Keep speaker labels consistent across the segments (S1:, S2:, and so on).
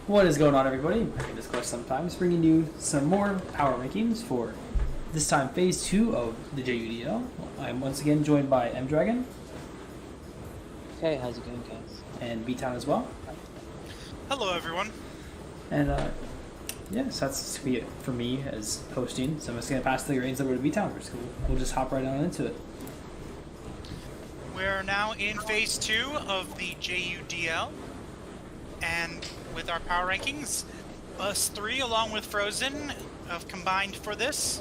S1: What is going on, everybody? I discuss sometimes, bringing you some more power rankings for this time Phase 2 of the JUDL. I'm once again joined by M-Dragon.
S2: Hey, how's it going, guys?
S1: And Btown as well.
S3: Hello, everyone.
S1: And yes, that's going to be it for me as hosting. So I'm just going to pass the reins over to Btown. We'll just hop right on into it.
S3: We're now in Phase 2 of the JUDL. And with our power rankings, us three, along with Frozen, have combined for this.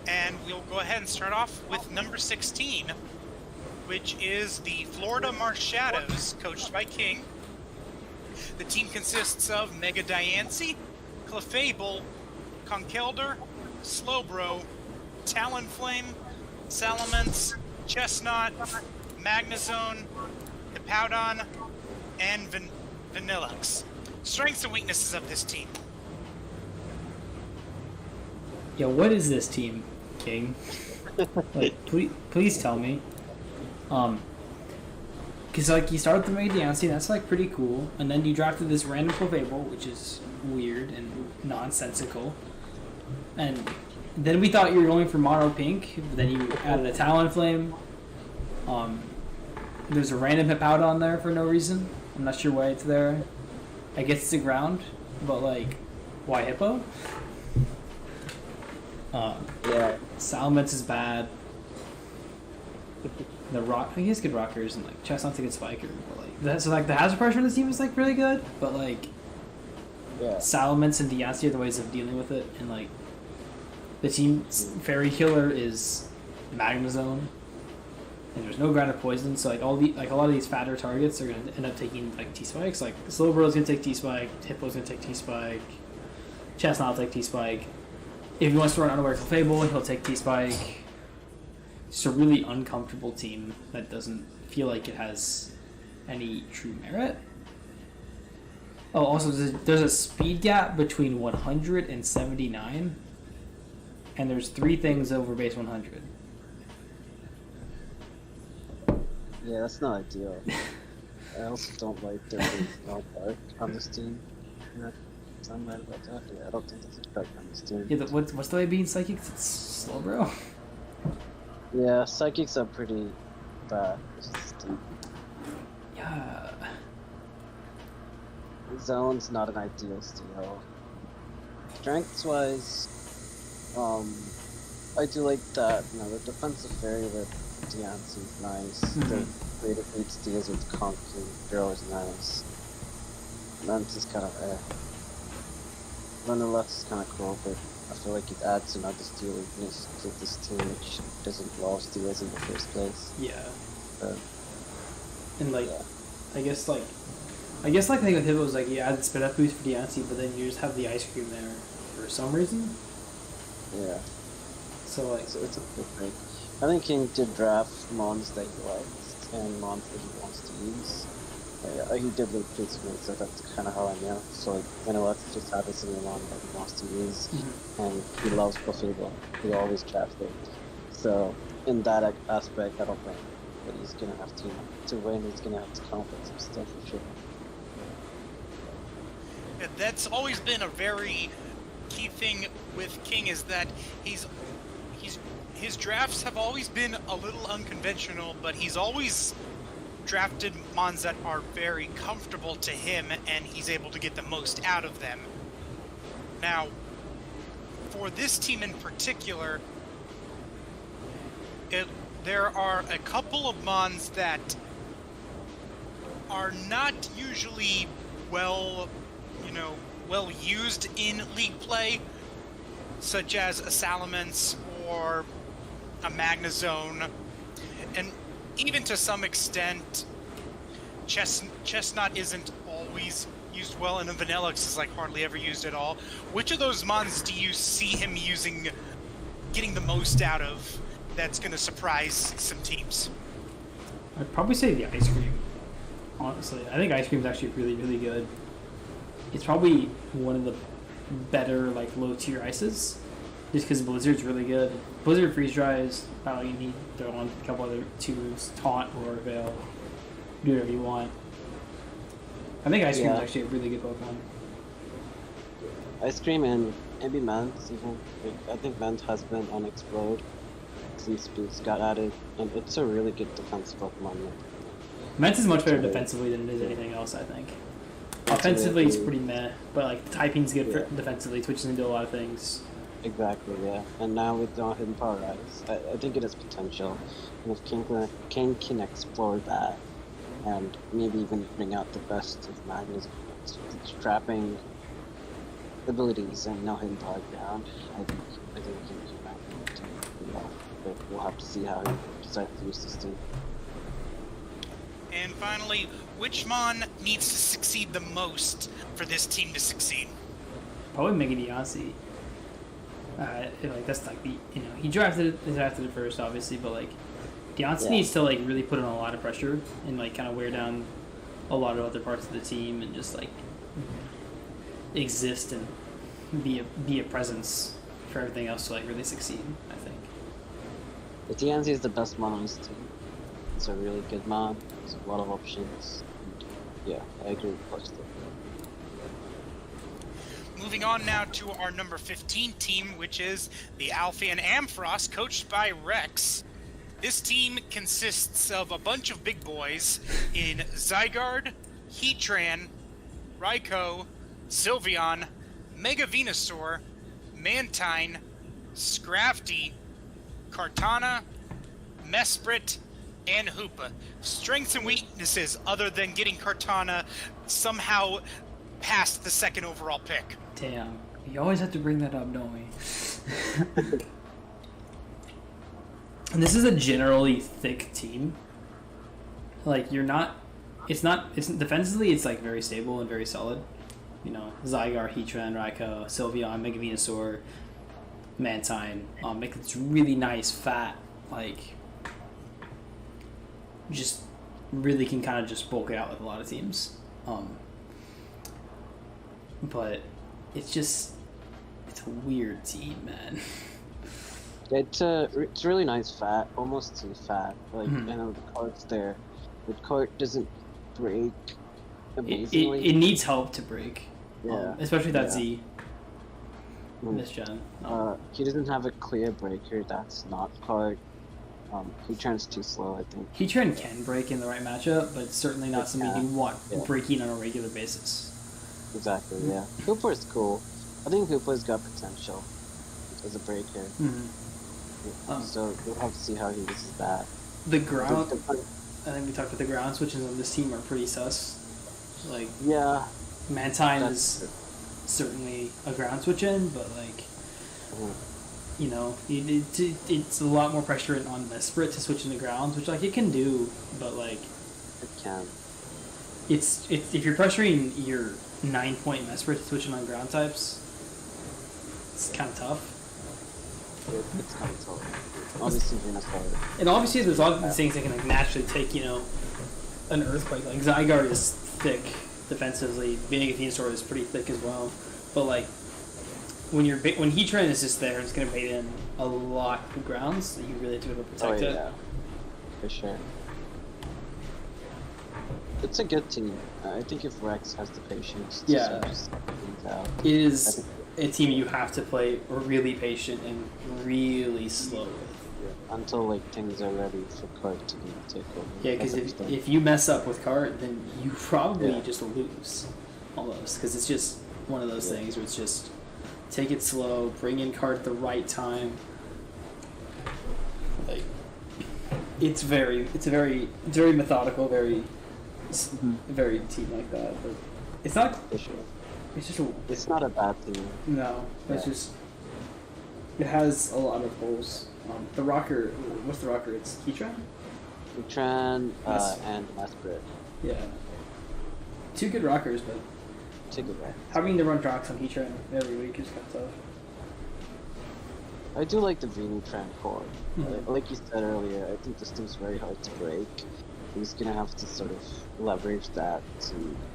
S3: And we'll go ahead and start off with number 16, which is the Florida Marsh Shadows, coached by King. The team consists of Mega Diancie, Clefable, Conkeldurr, Slowbro, Talonflame, Salamence, Chestnut, Magnezone, Btown, and Vanillux. Strengths and weaknesses of this team.
S1: Yeah, what is this team, King? Like, please tell me. Because like you start with the Mega Diancie, that's like pretty cool, and then you drafted this random Clefable, which is weird and nonsensical. And then we thought you were going for Mono Pink, but then you added a Talonflame. There's a random Btown there for no reason. I'm not sure why it's there. I guess it's a ground, but like, why Hippo?
S2: Yeah.
S1: Salamence is bad. The rock, he has good rockers, and like Chestnut's a good spiker. But like, so like the hazard pressure on this team is like really good, but like,
S2: Yeah.
S1: Salamence and Diancie are the ways of dealing with it, and like, the team's fairy killer is Magnezone, and there's no grounded poison, so like a lot of these fatter targets are gonna end up taking like T spikes. Like Slowbro's gonna take T spike, Hippo's gonna take T spike, Chestnut will take T spike. If he wants to run Unaware Clefable, he'll take T spike. It's a really uncomfortable team that doesn't feel like it has any true merit. Oh, also, there's a speed gap between 100 and 79, and there's 3 things over base 100.
S2: Yeah, that's not ideal. I also don't like there being no dark on this team. I'm right about that. Yeah, I don't think there's a dark on this team.
S1: Yeah, what's the way being psychic? It's slow, bro.
S2: Yeah, psychics are pretty bad. This team.
S1: Yeah.
S2: Zone's not an ideal steal. Strengths-wise, I do like that. You know, the defensive fairy with Diancie is nice. The creative lead steals with Conkeldurr is nice. Lance is kind of Vanillux is kind of cool, but I feel like it adds another steal weakness to this team, which doesn't involve steals in the first place.
S1: Yeah.
S2: But,
S1: And like,
S2: yeah.
S1: I guess the thing with Hippo is like you add the spin up boost for Diancie, but then you just have the ice cream there for some reason.
S2: Yeah.
S1: So like,
S2: So it's a good break. I think King did draft mons that he likes and mons that he wants to use. He did look pretty smooth, so that's kind of how I know. So like, Vanillux just had a single mon that he wants to use, and he loves Clefable. He always drafts it. So in that aspect, I don't think that he's gonna have to win. He's gonna have to come up with some stuff for sure.
S3: That's always been a very key thing with King, is that his drafts have always been a little unconventional, but he's always drafted mons that are very comfortable to him, and he's able to get the most out of them. Now, for this team in particular, there are a couple of mons that are not usually well used in league play, such as a Salamence or a Magnezone, and even to some extent, Chestnut isn't always used well, and Vanillux is like hardly ever used at all. Which of those mons do you see him getting the most out of, that's going to surprise some teams?
S1: I'd probably say the ice cream. Honestly, I think ice cream is actually really, really good. It's probably one of the better like low tier ices, just because Blizzard's really good. Blizzard freeze dries. You need to throw on a couple other twos, taunt or veil, do whatever you want. I think Ice Cream is
S2: Yeah.
S1: actually a really good Pokemon.
S2: Ice Cream and maybe Ment even. I think Ment has been unexplored since Boots got added, and it's a really good defense Pokemon.
S1: Mence is much better
S2: Really-
S1: defensively than it is anything else, I think.
S2: That's
S1: Offensively, it's
S2: really-
S1: pretty meh, but like the typing's good
S2: Yeah.
S1: for defensively, switches into a lot of things.
S2: Exactly, yeah. And now with the Hidden Power Rise, I think it has potential. And if Kane can explore that, and maybe even bring out the best of Magnus' trapping abilities and no hidden power ground, I think he might do well. But we'll have to see how he decides to use this team.
S3: And finally, which Mon needs to succeed the most for this team to succeed?
S1: Probably Mega Deontay. Like that's like the he drafted it first, obviously, but like Deontay
S2: Yeah.
S1: needs to like really put on a lot of pressure and like kind of wear down a lot of other parts of the team and just like exist and be a presence for everything else to like really succeed. I think.
S2: But Deontay is the best Mon on his team. It's a really good Mon. There's a lot of options. And yeah, I agree with Clutch there.
S3: Moving on now to our number 15 team, which is the Alphian Ampharos, coached by Rex. This team consists of a bunch of big boys in Zygarde, Heatran, Raikou, Sylveon, Mega Venusaur, Mantine, Scrafty, Kartana, Mesprit, and Hoopa. Strengths and weaknesses other than getting Kartana somehow past the second overall pick.
S1: Damn, you always have to bring that up, don't we? And this is a generally thick team. Like it's defensively it's like very stable and very solid. Zygarde, Heatran, Raikou, Sylveon, Mega Venusaur, Mantine. Make this really nice, fat, like just really can kind of just bulk it out with a lot of teams. But it's a weird team, man.
S2: It's really nice fat, almost too fat. Like
S1: Mhm.
S2: I know the card's there, but card doesn't break
S1: It
S2: amazingly.
S1: needs help to break.
S2: Yeah.
S1: Especially that
S2: Yeah.
S1: Z
S2: Mm.
S1: this gen.
S2: He doesn't have a clear breaker. That's not card. He turns too slow, I think.
S1: Heatran can break in the right matchup, but it's certainly not somebody you want
S2: Yeah.
S1: breaking on a regular basis.
S2: Exactly. Yeah. Hooper's cool. I think Hooper's got potential as a breaker.
S1: Um,
S2: So we'll have to see how he uses that.
S1: The ground,
S2: The-
S1: I think we talked about the ground switches on this team are pretty sus. Like
S2: yeah.
S1: Mantine
S2: That's
S1: is certainly a ground switch in, but like
S2: Mhm.
S1: it's a lot more pressure on Mesprit to switch into grounds, which like it can do, but like
S2: It can.
S1: it's if you're pressuring your 9-point Mesprit to switch in on ground types, it's kind of tough.
S2: It's kind of tough. Obviously, Venusaur.
S1: And obviously, there's a lot of these things that can like naturally take an earthquake. Like Zygarde is thick defensively. Mega Venusaur is pretty thick as well. But like when Heatran is just there, it's gonna bait in a lot of grounds that you really have to be able to protect it.
S2: Yeah. For sure. It's a good team. I think if Rex has the patience to
S1: Yeah.
S2: sort of just sort things out.
S1: It is a team you have to play really patient and really slow with.
S2: Until like things are ready for Cart to take over.
S1: Yeah, because
S2: That's the thing.
S1: if you mess up with Cart, then you probably
S2: Yeah.
S1: just lose, almost. Because it's just one of those
S2: Yeah.
S1: things where it's just take it slow, bring in Cart at the right time. Like it's very methodical, very team like that. But it's not.
S2: For sure.
S1: It's just a
S2: It's not a bad team.
S1: no. It's
S2: Yeah.
S1: just it has a lot of holes. The rocker, what's the rocker? It's Heatran.
S2: Heatran
S1: Yes.
S2: and Mesprit.
S1: Yeah. Two good rockers, but
S2: Take it back.
S1: having to run rocks on Heatran every week is kind of tough.
S2: I do like the Venusaur core.
S1: Mhm.
S2: Like you said earlier, I think this team's very hard to break. He's gonna have to sort of leverage that to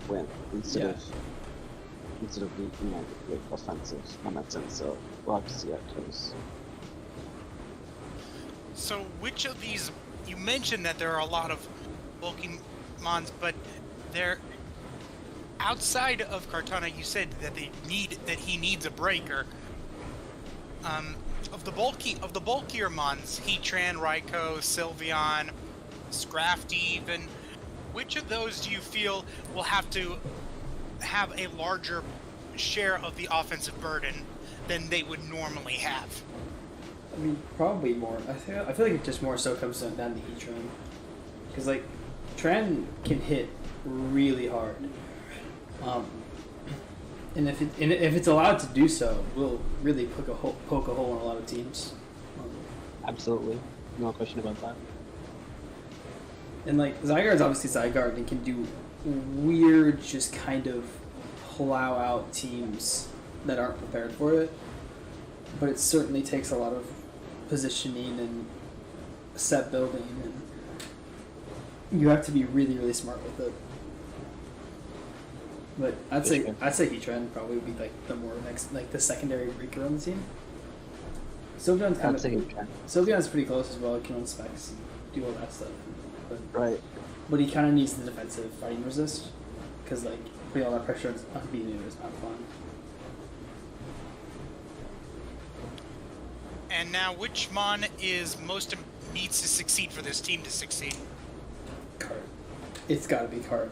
S2: win instead of being like offensive momentum. So we'll have to see how it goes.
S3: So which of these, you mentioned that there are a lot of bulky mons, but outside of Cartana, you said that he needs a breaker. Of the bulkier mons, Heatran, Raikou, Sylveon, Scraft even, which of those do you feel will have to have a larger share of the offensive burden than they would normally have?
S1: I mean, probably more. I feel like it just more so comes down to Heatran, because like Tran can hit really hard, and if it's allowed to do so, will really poke a hole in a lot of teams.
S2: Absolutely, no question about that.
S1: And like Zygarde's obviously Zygarde and can do weird, just kind of plow out teams that aren't prepared for it. But it certainly takes a lot of positioning and set building, and you have to be really, really smart with it. But I'd say Heatran probably would be like the more next, like the secondary breaker on the team. Sylveon's pretty close as well. He can run specs and do all that stuff. But he kind of needs the defensive fighting resist, because like putting all that pressure on beating it is not fun.
S3: And now, which mon needs to succeed for this team to succeed?
S1: Cart. It's got to be Cart.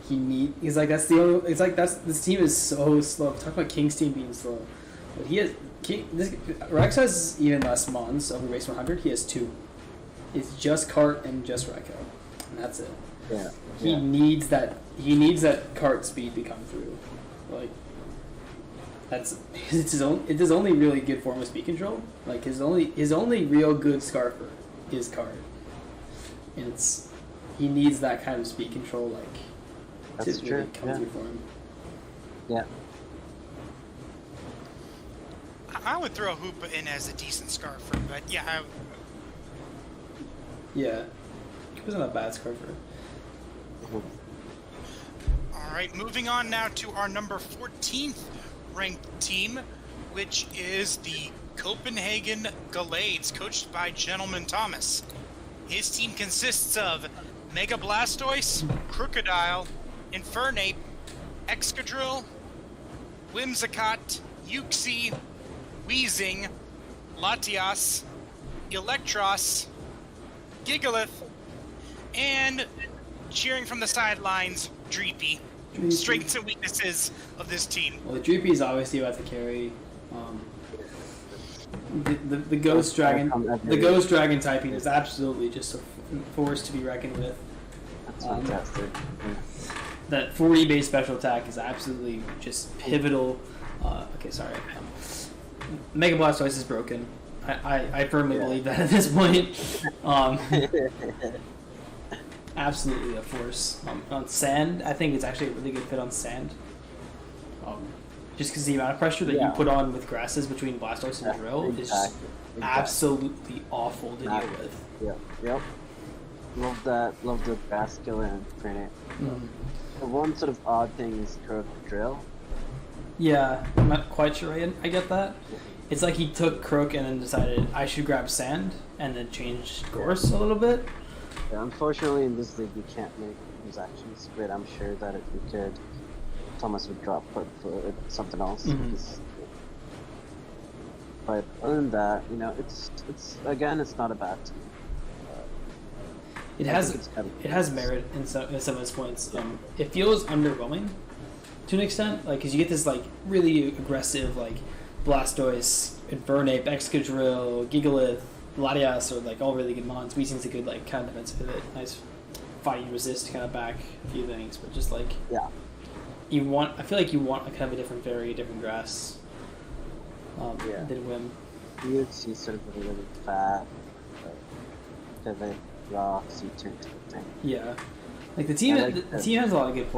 S1: This team is so slow. Talk about King's team being slow, but Rex has even less mons over base 100. He has 2. It's just Cart and just Raikou, and that's it.
S2: Yeah.
S1: He needs that. He needs that Cart speed to come through. Like it's his only really good form of speed control. Like his only real good Scarfer is Cart, and he needs that kind of speed control. Like
S2: that's
S1: to
S2: true.
S1: Really come through for him.
S2: Yeah.
S3: I would throw Hoopa in as a decent Scarfer, but yeah.
S1: Yeah, he wasn't a bad Scarfer.
S3: Alright, moving on now to our number 14th ranked team, which is the Copenhagen Gallades, coached by Gentleman Thomas. His team consists of Mega Blastoise, Crocodile, Infernape, Excadrill, Whimsicott, Uxie, Weezing, Latias, Electros, Gigalith, and cheering from the sidelines, Dreepy. Strengths and weaknesses of this team.
S1: Well, Dreepy is obviously about to carry the Ghost Dragon. The Ghost Dragon typing is absolutely just a force to be reckoned with.
S2: That's fantastic.
S1: That 40 base special attack is absolutely just pivotal. Okay, sorry. Mega Blastoise is broken. I firmly believe that at this point. Absolutely a force. On sand, I think it's actually a really good fit on sand. Just because the amount of pressure that you put on with grasses between Blastoise and Drill is absolutely awful to deal with.
S2: Yep. Love that. Love the grass killer and Infernape. The one sort of odd thing is Drill.
S1: Yeah, I'm not quite sure I get that. It's like he took Croak and then decided I should grab sand and then changed course a little bit.
S2: Yeah, unfortunately in this league we can't make those actions, but I'm sure that if we could, Thomas would drop for something else. But other than that, it's not a bad team.
S1: It has merit in some of its points. It feels underwhelming to an extent, like because you get this like really aggressive like Blastoise, Infernape, Excadrill, Gigalith, Latias are like all really good mons. Weezing's a good like kind of defensive pivot, nice fighting resist kind of back a few things, but just like I feel like you want a kind of a different different grass than Whim.
S2: You would see sort of a really fat pivot rocks you turn to the thing.
S1: Yeah, like the team has a lot of good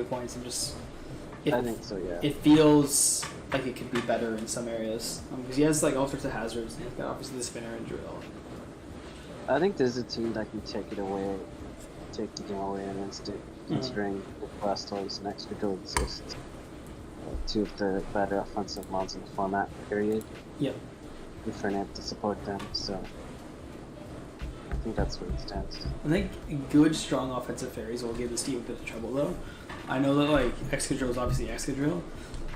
S1: points, and just
S2: I think so. Yeah,
S1: it feels like it could be better in some areas because he has like all sorts of hazards, and he's got obviously the spinner and drill.
S2: I think there's a team that can take the game away in an instant, considering the Blastoise and Excadrill exist. Two of the better offensive mons in the format, period.
S1: Yep.
S2: Infernape to support them, so I think that's where it stands.
S1: I think good, strong offensive fairies will give this team a bit of trouble, though. I know that, like, Excadrill is obviously Excadrill,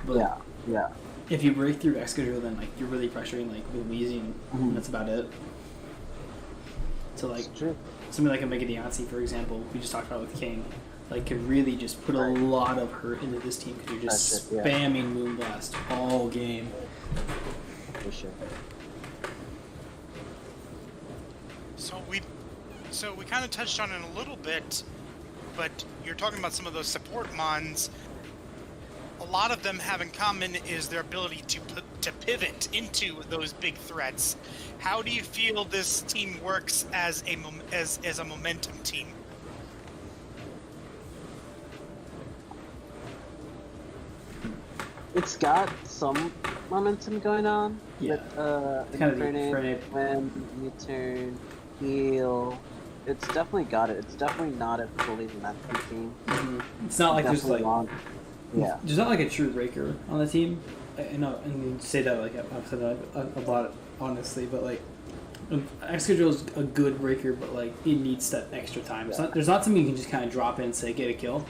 S1: but
S2: Yeah.
S1: if you break through Excadrill, then, like, you're really pressuring, like, with Weezing, and that's about it. So, like,
S2: It's true.
S1: something like a Mega Deontay, for example, we just talked about with King, like, could really just put a lot of hurt into this team because you're just spamming Moonblast all game.
S2: For sure.
S3: So we kind of touched on it a little bit, but you're talking about some of those support mons. A lot of them have in common is their ability to pivot into those big threats. How do you feel this team works as a momentum team?
S2: It's got some momentum going on.
S1: Yeah.
S2: With,
S1: Kind of the
S2: Infernape, when U-turn, heal. It's definitely got it. It's definitely not a fully momentum team.
S1: Mm-hmm. It's not like there's like there's not like a true breaker on the team. I know, and you say that like I've said that a lot honestly, but like Excadrill is a good breaker, but like it needs that extra time. It's not, there's not something you can just kind of drop in and say get a kill,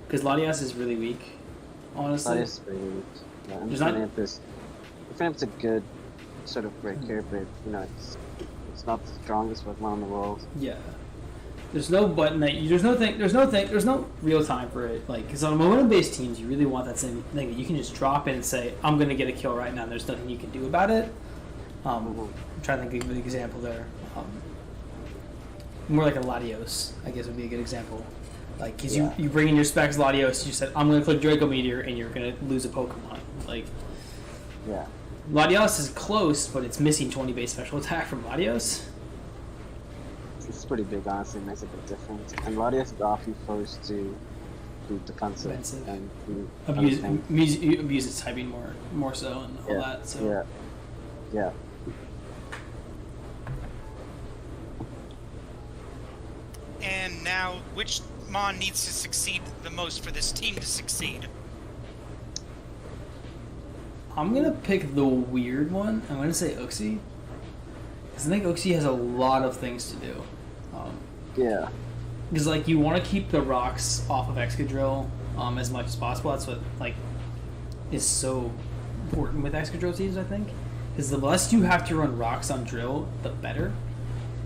S1: because Latias is really weak. Honestly,
S2: Latias is really weak. Yeah, and Infernape's a good sort of breaker, but you know it's not the strongest Pokemon in the world.
S1: Yeah. There's no button that there's no real time for it. Like, because on momentum-based teams, you really want that same thing that you can just drop in and say, "I'm gonna get a kill right now." And there's nothing you can do about it. I'm trying to think of an example there. More like a Latios, I guess would be a good example. Like, because you bring in your specs Latios, you said, "I'm gonna click Draco Meteor," and you're gonna lose a Pokemon. Like, Latios is close, but it's missing 20 base special attack from Latios.
S2: It's pretty big, honestly. It makes a big difference. And Latias is often forced to be defensive and
S1: abuse its typing more so and all that. So
S2: yeah.
S3: And now, which Mon needs to succeed the most for this team to succeed?
S1: I'm gonna pick the weird one. I'm gonna say Uxie, because I think Uxie has a lot of things to do. Because like you want to keep the rocks off of Excadrill as much as possible. That's what like is so important with Excadrill teams, I think. Because the less you have to run rocks on Drill, the better.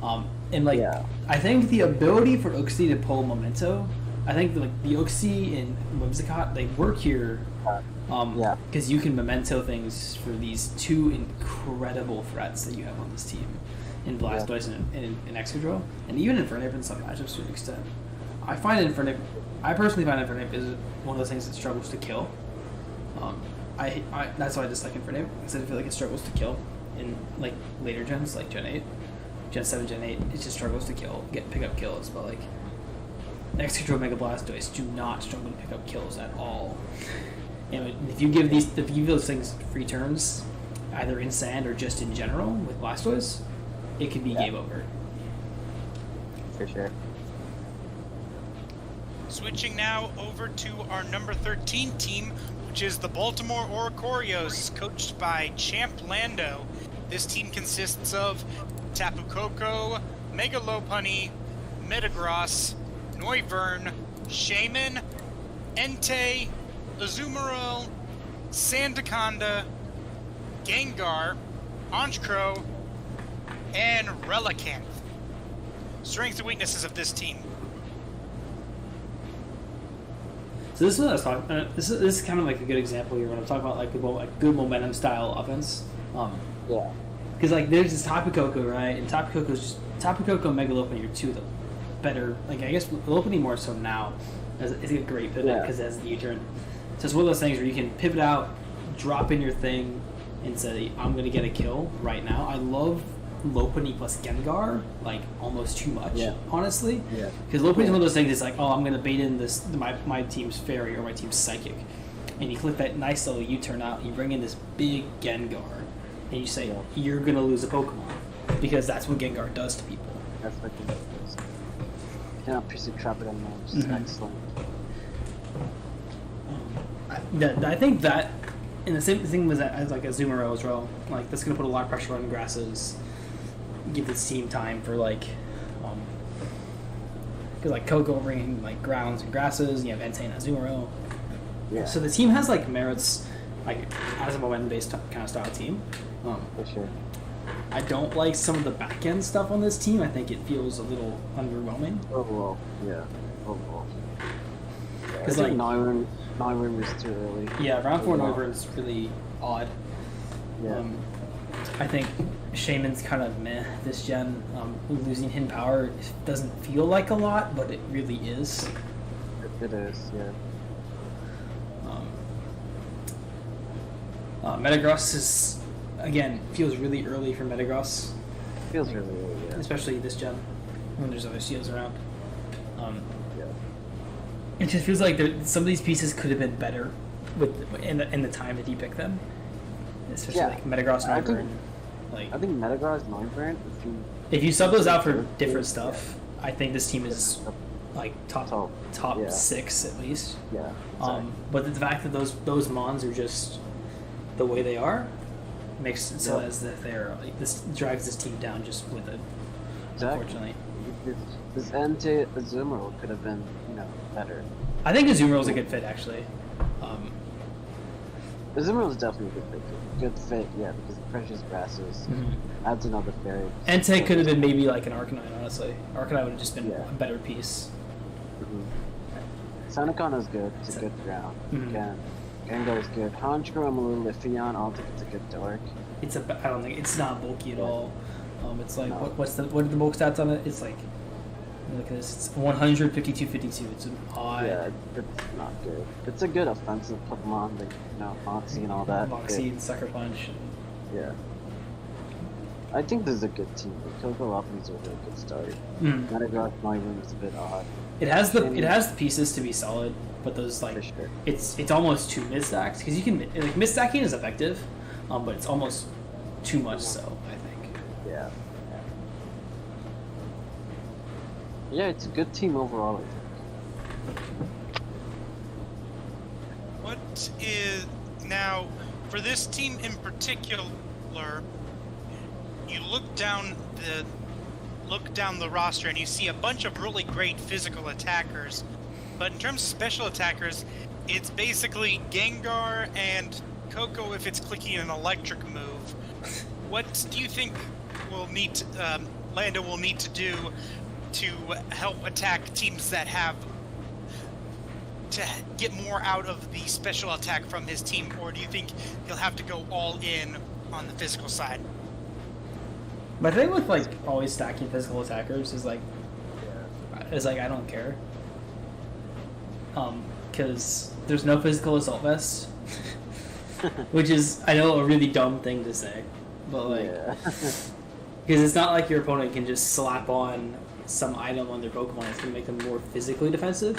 S1: And like I think the ability for Uxie to pull Memento, I think like the Uxie and Whimsicott, they work here. Because you can Memento things for these two incredible threats that you have on this team. In Blastoise and in Excadrill, and even Infernape in some matchups to an extent. I personally find Infernape is one of those things that struggles to kill. That's why I dislike Infernape, because I feel like it struggles to kill in like later gens, like Gen 8, Gen 7, Gen 8. It just struggles to pick up kills, but like Excadrill, Mega Blastoise do not struggle to pick up kills at all. And if you give those things free turns, either in Sand or just in general with Blastoise, it could be game over.
S2: For sure.
S3: Switching now over to our number 13 team, which is the Baltimore Oricorios, coached by Champ Lando. This team consists of Tapu Koko, Mega Lopunny, Metagross, Noivern, Shaman, Entei, Azumarill, Sandaconda, Gengar, Honchkrow, and Relicanth. Strengths and weaknesses of this team.
S1: So this is what I was talking. This is kind of like a good example here when I'm talking about like good momentum style offense. Because like there's this Tapu Koko, right? And Tapu Koko and Mega Lopunny are two of the better. Like I guess Lopunny more so now. It's a great pivot because it has the U-turn. So it's one of those things where you can pivot out, drop in your thing, and say, I'm going to get a kill right now. I love Lopunny plus Gengar, like, almost too much, honestly. Because Lopunny's one of those things that's like, I'm going to bait in my team's Fairy or my team's Psychic. And you click that nice little U-turn out, and you bring in this big Gengar, and you say, you're going to lose a Pokemon. Because that's what Gengar does to people.
S2: That's what Gengar does. You cannot pursue trap it anymore, which is excellent.
S1: I think that, and the same thing was as like Azumarill as well. Like that's gonna put a lot of pressure on Grasses. Give this team time for like because like Coco bringing like grounds and grasses, and you have Entei and Azumarill.
S2: Yeah.
S1: So the team has like merits, like as a momentum-based kind of style team.
S2: For sure.
S1: I don't like some of the back end stuff on this team. I think it feels a little underwhelming.
S2: Overall, yeah. Overall.
S1: Because
S2: I think
S1: like
S2: Noivern was too early.
S1: yeah, round 4 Noivern's really odd.
S2: Yeah.
S1: I think Shaman's kind of meh this gen. Losing hidden power doesn't feel like a lot, but it really is.
S2: It is, yeah.
S1: Metagross is, again, feels really early for Metagross,
S2: Feels really early, yeah.
S1: especially this gen when there's other seals around.
S2: Yeah.
S1: It just feels like some of these pieces could have been better in the time that you picked them, especially
S2: Yeah.
S1: like Metagross,
S2: I think-
S1: Noivern. Like
S2: I think Metagross, Noivern,
S1: if you sub those out for different stuff, I think this team is like top
S2: yeah.
S1: 6 at least.
S2: Yeah. Exactly.
S1: But the fact that those mons are just the way they are makes it so as that they're like this drags this team down just with it.
S2: Exactly.
S1: Unfortunately,
S2: This Entei Azumarill could have been, better.
S1: I think Azumarill's a good fit actually.
S2: Azumarill is definitely a good fit. Good fit, yeah, because the precious grasses adds another fairy.
S1: Entei could have been maybe like an Arcanine, honestly. Arcanine would have just been
S2: Yeah.
S1: a better piece.
S2: Sandakan is good. It's a good ground. Again, Gengar is good. Honchkrow, I'm a little iffy on. I don't think it's a good dork.
S1: I don't think it's not bulky at all. It's like
S2: No.
S1: what are the bulk stats on it? It's like look at this. It's 152, 52. It's an odd.
S2: Yeah, it's not good. It's a good offensive Pokemon, like Moxie and all that.
S1: Moxie and Sucker Punch.
S2: Yeah. I think this is a good team. Coco Offense is a really good start. Metagross, Noivern is a bit odd.
S1: It has the pieces to be solid, but those like
S2: For sure.
S1: it's almost too mid stacked because you can like mid stacking is effective, but it's almost too much so. I think.
S2: Yeah. Yeah, it's a good team overall, I think.
S3: What is now for this team in particular? You look down the roster and you see a bunch of really great physical attackers, but in terms of special attackers, it's basically Gengar and Coco if it's clicking an electric move. What do you think Lando will need to do to help attack teams that have to get more out of the special attack from his team, or do you think he'll have to go all in on the physical side?
S1: My thing with like always stacking physical attackers is like I don't care, because there's no physical assault vest, which is I know a really dumb thing to say, but like because it's not like your opponent can just slap on some item on their Pokemon. It's gonna make them more physically defensive,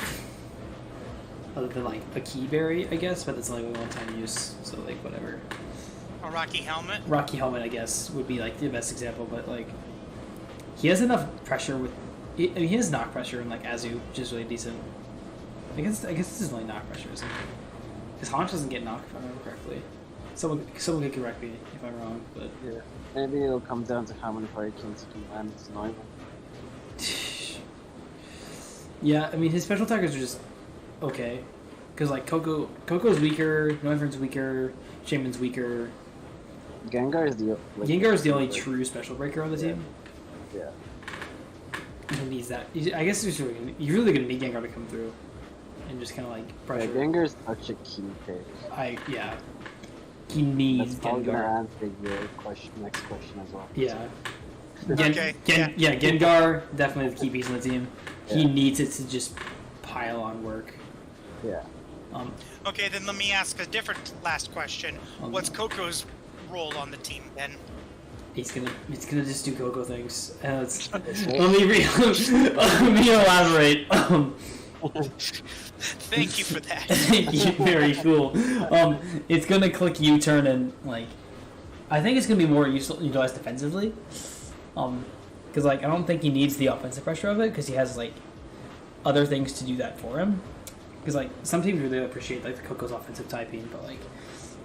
S1: other than like a Key Berry, I guess, but it's only one time use, so like whatever.
S3: A Rocky Helmet?
S1: Rocky Helmet, I guess, would be like the best example, but like he has enough pressure with. I mean, he has knock pressure in like Azu, which is really decent. I guess this is only knock pressure, isn't it? Because Haunch doesn't get knocked, if I remember correctly. Someone could correct me if I'm wrong, but
S2: Yeah. Maybe it'll come down to how many Hurricanes you can land with Noivern.
S1: yeah, I mean his special attackers are just okay, because like Coco's weaker, Noivern's weaker, Shaman's weaker.
S2: Gengar is the
S1: Gengar is the only true special breaker on the team.
S2: Yeah.
S1: He needs that. I guess you're really gonna need Gengar to come through, and just kind of like
S2: Yeah,
S1: pressure.
S2: Gengar is such a key pick.
S1: He needs
S2: That's probably gonna
S1: Gengar.
S2: answer your next question as well.
S1: Yeah.
S3: Okay,
S1: Gengar definitely the key piece on the team. He
S2: Yeah.
S1: needs it to just pile on work.
S2: Yeah.
S3: Okay, then let me ask a different last question. What's Coco's role on the team then?
S1: He's gonna just do Coco things. Let me elaborate.
S3: Thank you for that.
S1: Thank you. Very cool. It's gonna click U-turn and like, I think it's gonna be more utilized defensively. Because like I don't think he needs the offensive pressure of it because he has like other things to do that for him. Because like some teams really appreciate like the Coco's offensive typing, but like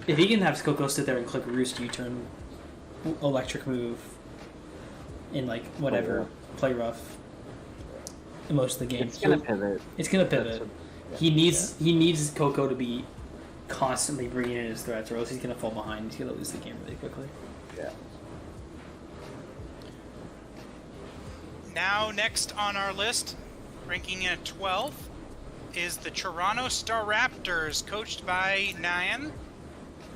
S1: if he can have Coco sit there and click Roost, U-turn, electric move, in like whatever, play rough. most of the game.
S2: It's gonna pivot.
S1: It's gonna pivot. He needs Coco to be constantly bringing in his threats, or else he's gonna fall behind. He's gonna lose the game really quickly.
S2: Yeah.
S3: Now, next on our list, ranking at 12, is the Toronto Star Raptors, coached by Nyan.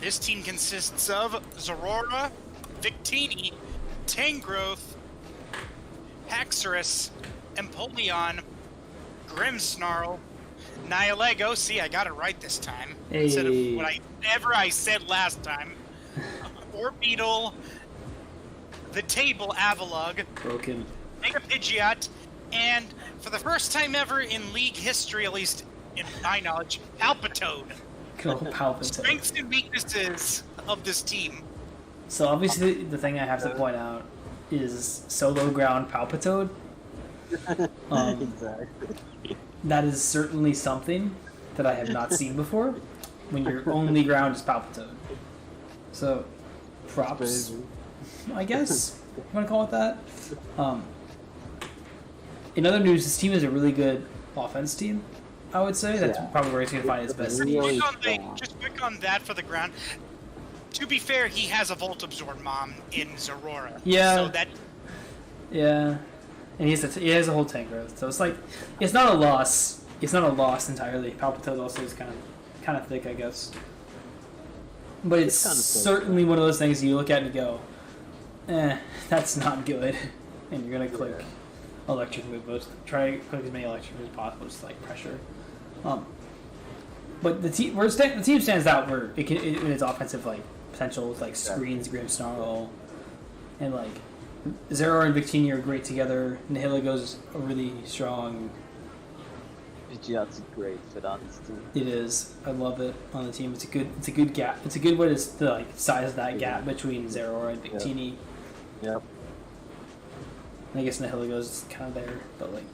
S3: This team consists of Zorora, Victini, Tangrowth, Haxorus, Empoleon, Grimmsnarl, Nihilego. See, I got it right this time.
S1: Hey.
S3: Instead of whatever I said last time. Orbeetle, the Table Avalugg,
S1: Broken.
S3: Mega Pidgeot, and for the first time ever in League history, at least in my knowledge, Palpitoad.
S1: Go Palpitoad.
S3: Strengths and weaknesses of this team.
S1: So obviously the thing I have to point out is solo ground Palpitoad.
S2: Exactly.
S1: That is certainly something that I have not seen before when your only ground is Palpitoad. So, props, I guess you want to call it that. In other news, this team is a really good offense team, I would say. That's probably where he's going to find his best
S2: Really
S1: team.
S3: Just quick on that for the ground. To be fair, he has a Volt Absorb Mom in Zorora.
S1: Yeah.
S3: So that...
S1: Yeah. And he has a whole tank growth. So it's like, it's not a loss. It's not a loss entirely. Palpitoad also is kind of thick, I guess. But it's
S2: kind of
S1: certainly one of those things you look at and go, that's not good. And you're going to click electric move. Try to click as many electric moves as possible, just like pressure. But the team stands out where in its offensive like potential with like screens, Grimmsnarl, and like Zero and Victini are great together. Nihilago's a really strong.
S2: Pidgeot's a great fit on this team.
S1: It is. I love it on the team. It's a good gap. It's a good way to like size that gap between Zero and Victini.
S2: Yep.
S1: And I guess Nihilago's kind of there, but like,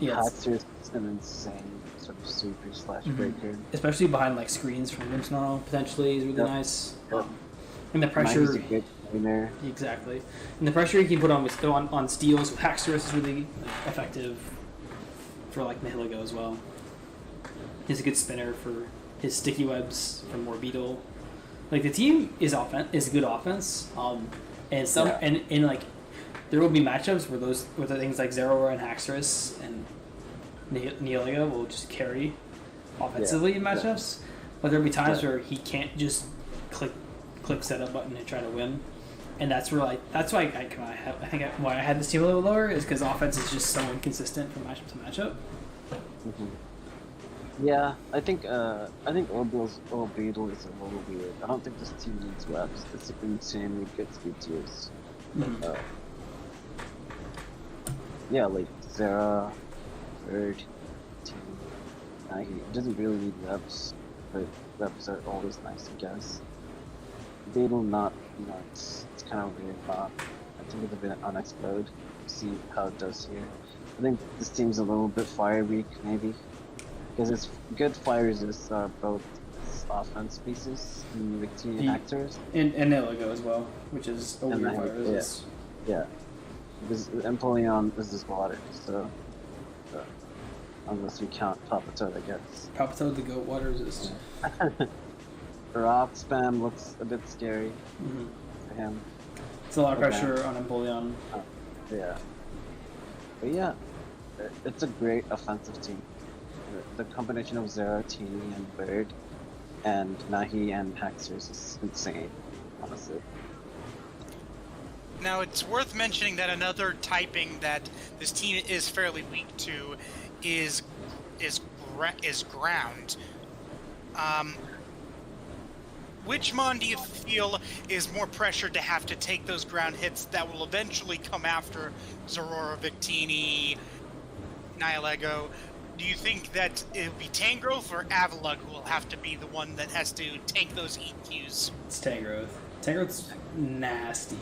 S1: yeah.
S2: Haxorus is an insane sort of super / breaker.
S1: Especially behind like screens from Grimmsnarl potentially is really nice.
S2: Yep.
S1: And the pressure.
S2: He's a good trainer.
S1: Exactly. And the pressure you can put on steals with Haxorus is really effective for like Nihilago as well. He's a good spinner for his sticky webs from Orbeetle. Like the team is a good offense. And like there will be matchups where the things like Zeraora and Haxorus and Nihilago will just carry offensively in matchups. But there'll be times where he can't just click setup button and try to win. And that's why why I had this team a little lower is because offense is just so inconsistent from matchup to matchup.
S2: Mm-hmm. Yeah, I think Orbeetle is a little weird. I don't think this team needs reps. It's insanely good speed tiers.
S1: Mm-hmm.
S2: Yeah, like Zera, Bird, team. He doesn't really need reps, but reps are always nice, I guess. Beetle not, it's kind of weird. I think it's a bit unexplode. See how it does here. I think this team's a little bit fire weak, maybe. Because it's good fire resist are both offense pieces in Victini and Haxorus.
S1: And Nihilago as well, which is a weird fire resist.
S2: Yeah. Because Empoleon is water, so unless we count Palpitoad, I guess.
S1: Palpitoad the goat water resist.
S2: Rock spam looks a bit scary for him.
S1: It's a lot of pressure on Empoleon.
S2: Yeah. But yeah, it's a great offensive team. The combination of Zera, Teeny, and Bird, and Nahi and Haxorus is insane, honestly.
S3: Now, it's worth mentioning that another typing that this team is fairly weak to is ground. Which mon do you feel is more pressured to have to take those ground hits that will eventually come after Zorora, Victini, Nihilego? Do you think that it would be Tangrowth or Avalugg who will have to be the one that has to take those EQs?
S1: It's Tangrowth. Tangrowth's nasty.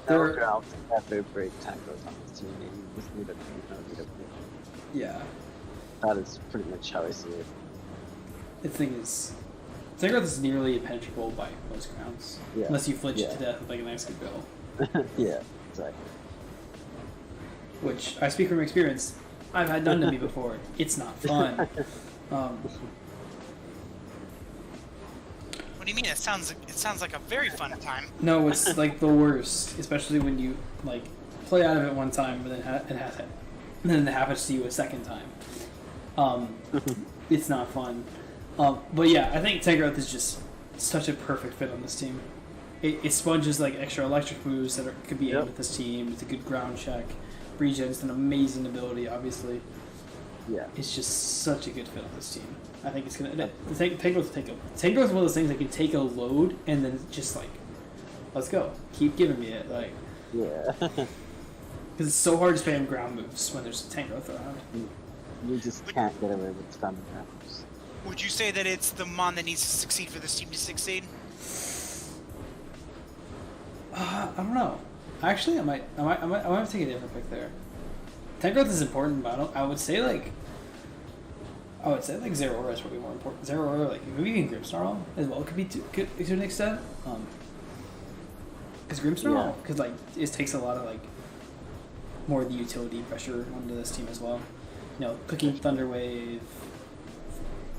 S2: Ground after break Tangrowth on this team, you just need a
S1: Yeah.
S2: That is pretty much how I see it.
S1: The thing is, Tangrowth is nearly impenetrable by most grounds.
S2: Yeah.
S1: Unless you flinch to death with like a nice good bill.
S2: Yeah, exactly.
S1: which I speak from experience. I've had done to me before. It's not fun.
S3: What do you mean? It sounds like a very fun time.
S1: No, it's like the worst, especially when you like play out of it one time, but then it happens to you a second time. It's not fun. But yeah, I think Tangrowth is just such a perfect fit on this team. It sponges like extra electric moves that could be aimed at this team. It's a good ground check. Regen's an amazing ability, obviously.
S2: Yeah.
S1: It's just such a good fit on this team. I think it's gonna. Tangrowth is one of those things that can take a load and then just like, let's go, keep giving me it, like.
S2: Yeah.
S1: Because it's so hard to spam ground moves when there's Tangrowth around.
S2: You just can't get away with spamming grounds.
S3: Would you say that it's the Mon that needs to succeed for this team to succeed?
S1: I don't know. Actually, I might have to take a different pick there. Tangrowth is important, but I would say like Zero Aura is probably more important. Zero Aura, like maybe even Grimmsnarl as well could be to an extent. Because Grimmsnarl, because like it takes a lot of like more of the utility pressure onto this team as well. You know, clicking Thunder Wave,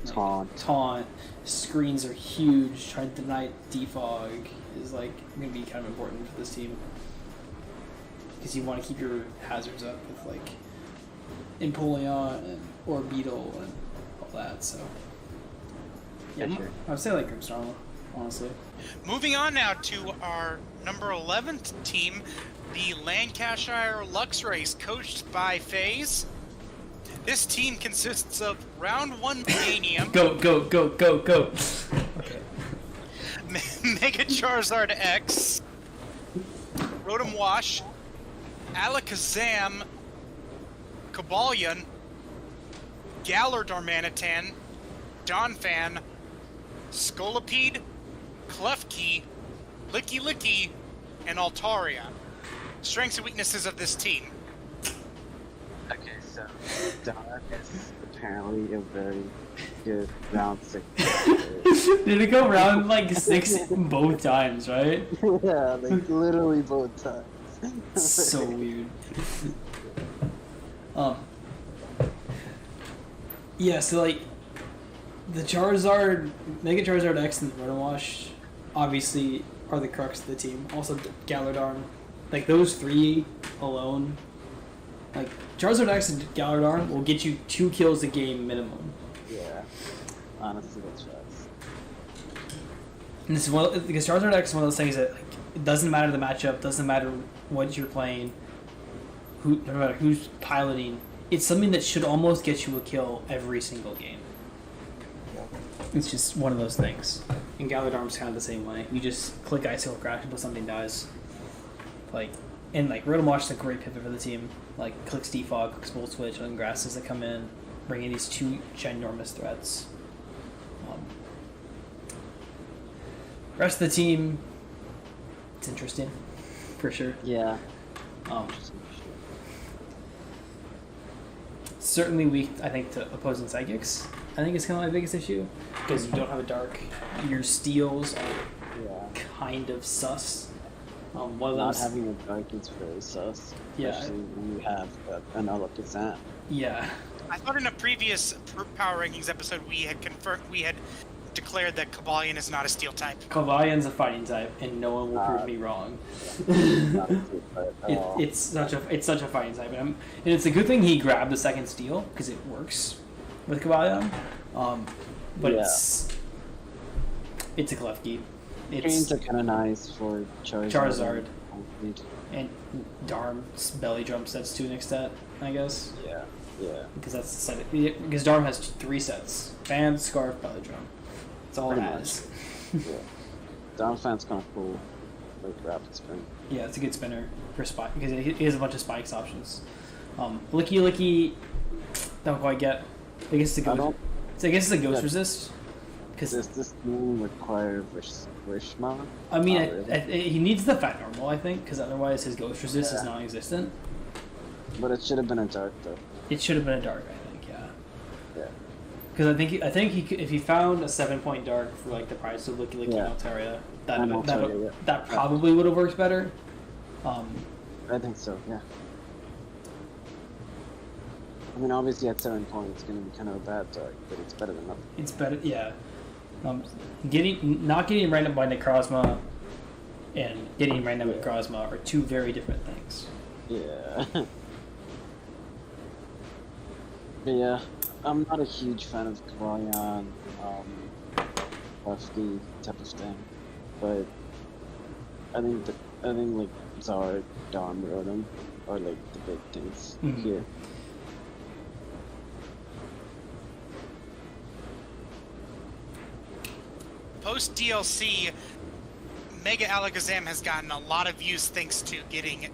S1: like, taunt, screens are huge. Trying to deny defog is like going to be kind of important for this team. Because you want to keep your hazards up with like Empoleon or Beetle and all that. So yeah,
S2: sure.
S1: I would say like Grimmsnarl, honestly.
S3: Moving on now to our number 11th team, the Lancashire Lux Race, coached by FaZe. This team consists of Round 1 Vanium.
S1: Go. Okay.
S3: Mega Charizard X, Rotom Wash, Alakazam, Cobalion, Galar Darmanitan, Donphan, Scolipede, Klefki, Licky, and Altaria. Strengths and weaknesses of this team.
S2: Okay, so Dark is apparently a very good round 6.
S1: Did it go round like 6 both times, right?
S2: Yeah, like literally both times.
S1: So weird. Yeah, so like the Charizard, Mega Charizard X and the Rotom Wash obviously are the crux of the team. Also Galardon. Like those three alone, like Charizard X and Galardon will get you 2 kills a game minimum.
S2: Yeah. Honestly, that's right.
S1: And this is because Charizard X is one of those things that like, it doesn't matter the matchup, doesn't matter what you're playing, no matter who's piloting. It's something that should almost get you a kill every single game. It's just one of those things. And Galardon's kind of the same way. You just click Icicle Crash until something dies. And Rotom Wash is a great pivot for the team. Like, clicks Defog, clicks Volt Switch on grasses that come in, bringing these 2 ginormous threats. Rest of the team, it's interesting, for sure.
S2: Yeah.
S1: Certainly weak, I think, to opposing Psychics. I think it's kind of my biggest issue, because you don't have a Dark. Your steals are kind of sus. One of
S2: Not
S1: those,
S2: having a Dark is very sus.
S1: Yeah.
S2: Especially when you have an Alakazam.
S1: yeah.
S3: I thought in a previous Power Rankings episode we had declared that Cobalion is not a steel type.
S1: Cobalian's a fighting type, and no one will prove me wrong.
S2: Not a good type at all.
S1: It's such a fighting type, and it's a good thing he grabbed the second steal because it works with Cobalion. But it's a Klefki.
S2: Trains are kind of nice for Charizard.
S1: And Darm's belly drum sets to an extent, I guess.
S2: Yeah.
S1: Because that's the set. Because Darm has 3 sets: Fan, Scarf, belly drum. That's all
S2: Pretty
S1: it has.
S2: Yeah. Donphan's kind of cool. Like rapid spin.
S1: Yeah, it's a good spinner for spike because he has a bunch of spikes options. Licky, don't quite get. I guess it's a ghost. I guess it's a ghost resist.
S2: Does this move require Vrishma?
S1: I mean, he needs the fat normal, I think, because otherwise his ghost resist is non-existent.
S2: But it should have been a dark though.
S1: It should have been a dark, I think. Yeah.
S2: Yeah.
S1: Because I think he could, if he found a 7-point dark for like the price of Licky and Altaria, that probably would have worked better.
S2: I think so. Yeah. mean, obviously at 7 points, it's going to be kind of a bad target, but it's better than nothing.
S1: It's better, yeah. Not getting random by Necrozma and getting random with Necrozma are two very different things.
S2: Yeah. But yeah, I'm not a huge fan of Kavalion, Lefty type of thing, but I think like Zard, Dom, Rotom are like the big things here.
S3: Post DLC, Mega Alakazam has gotten a lot of views thanks to getting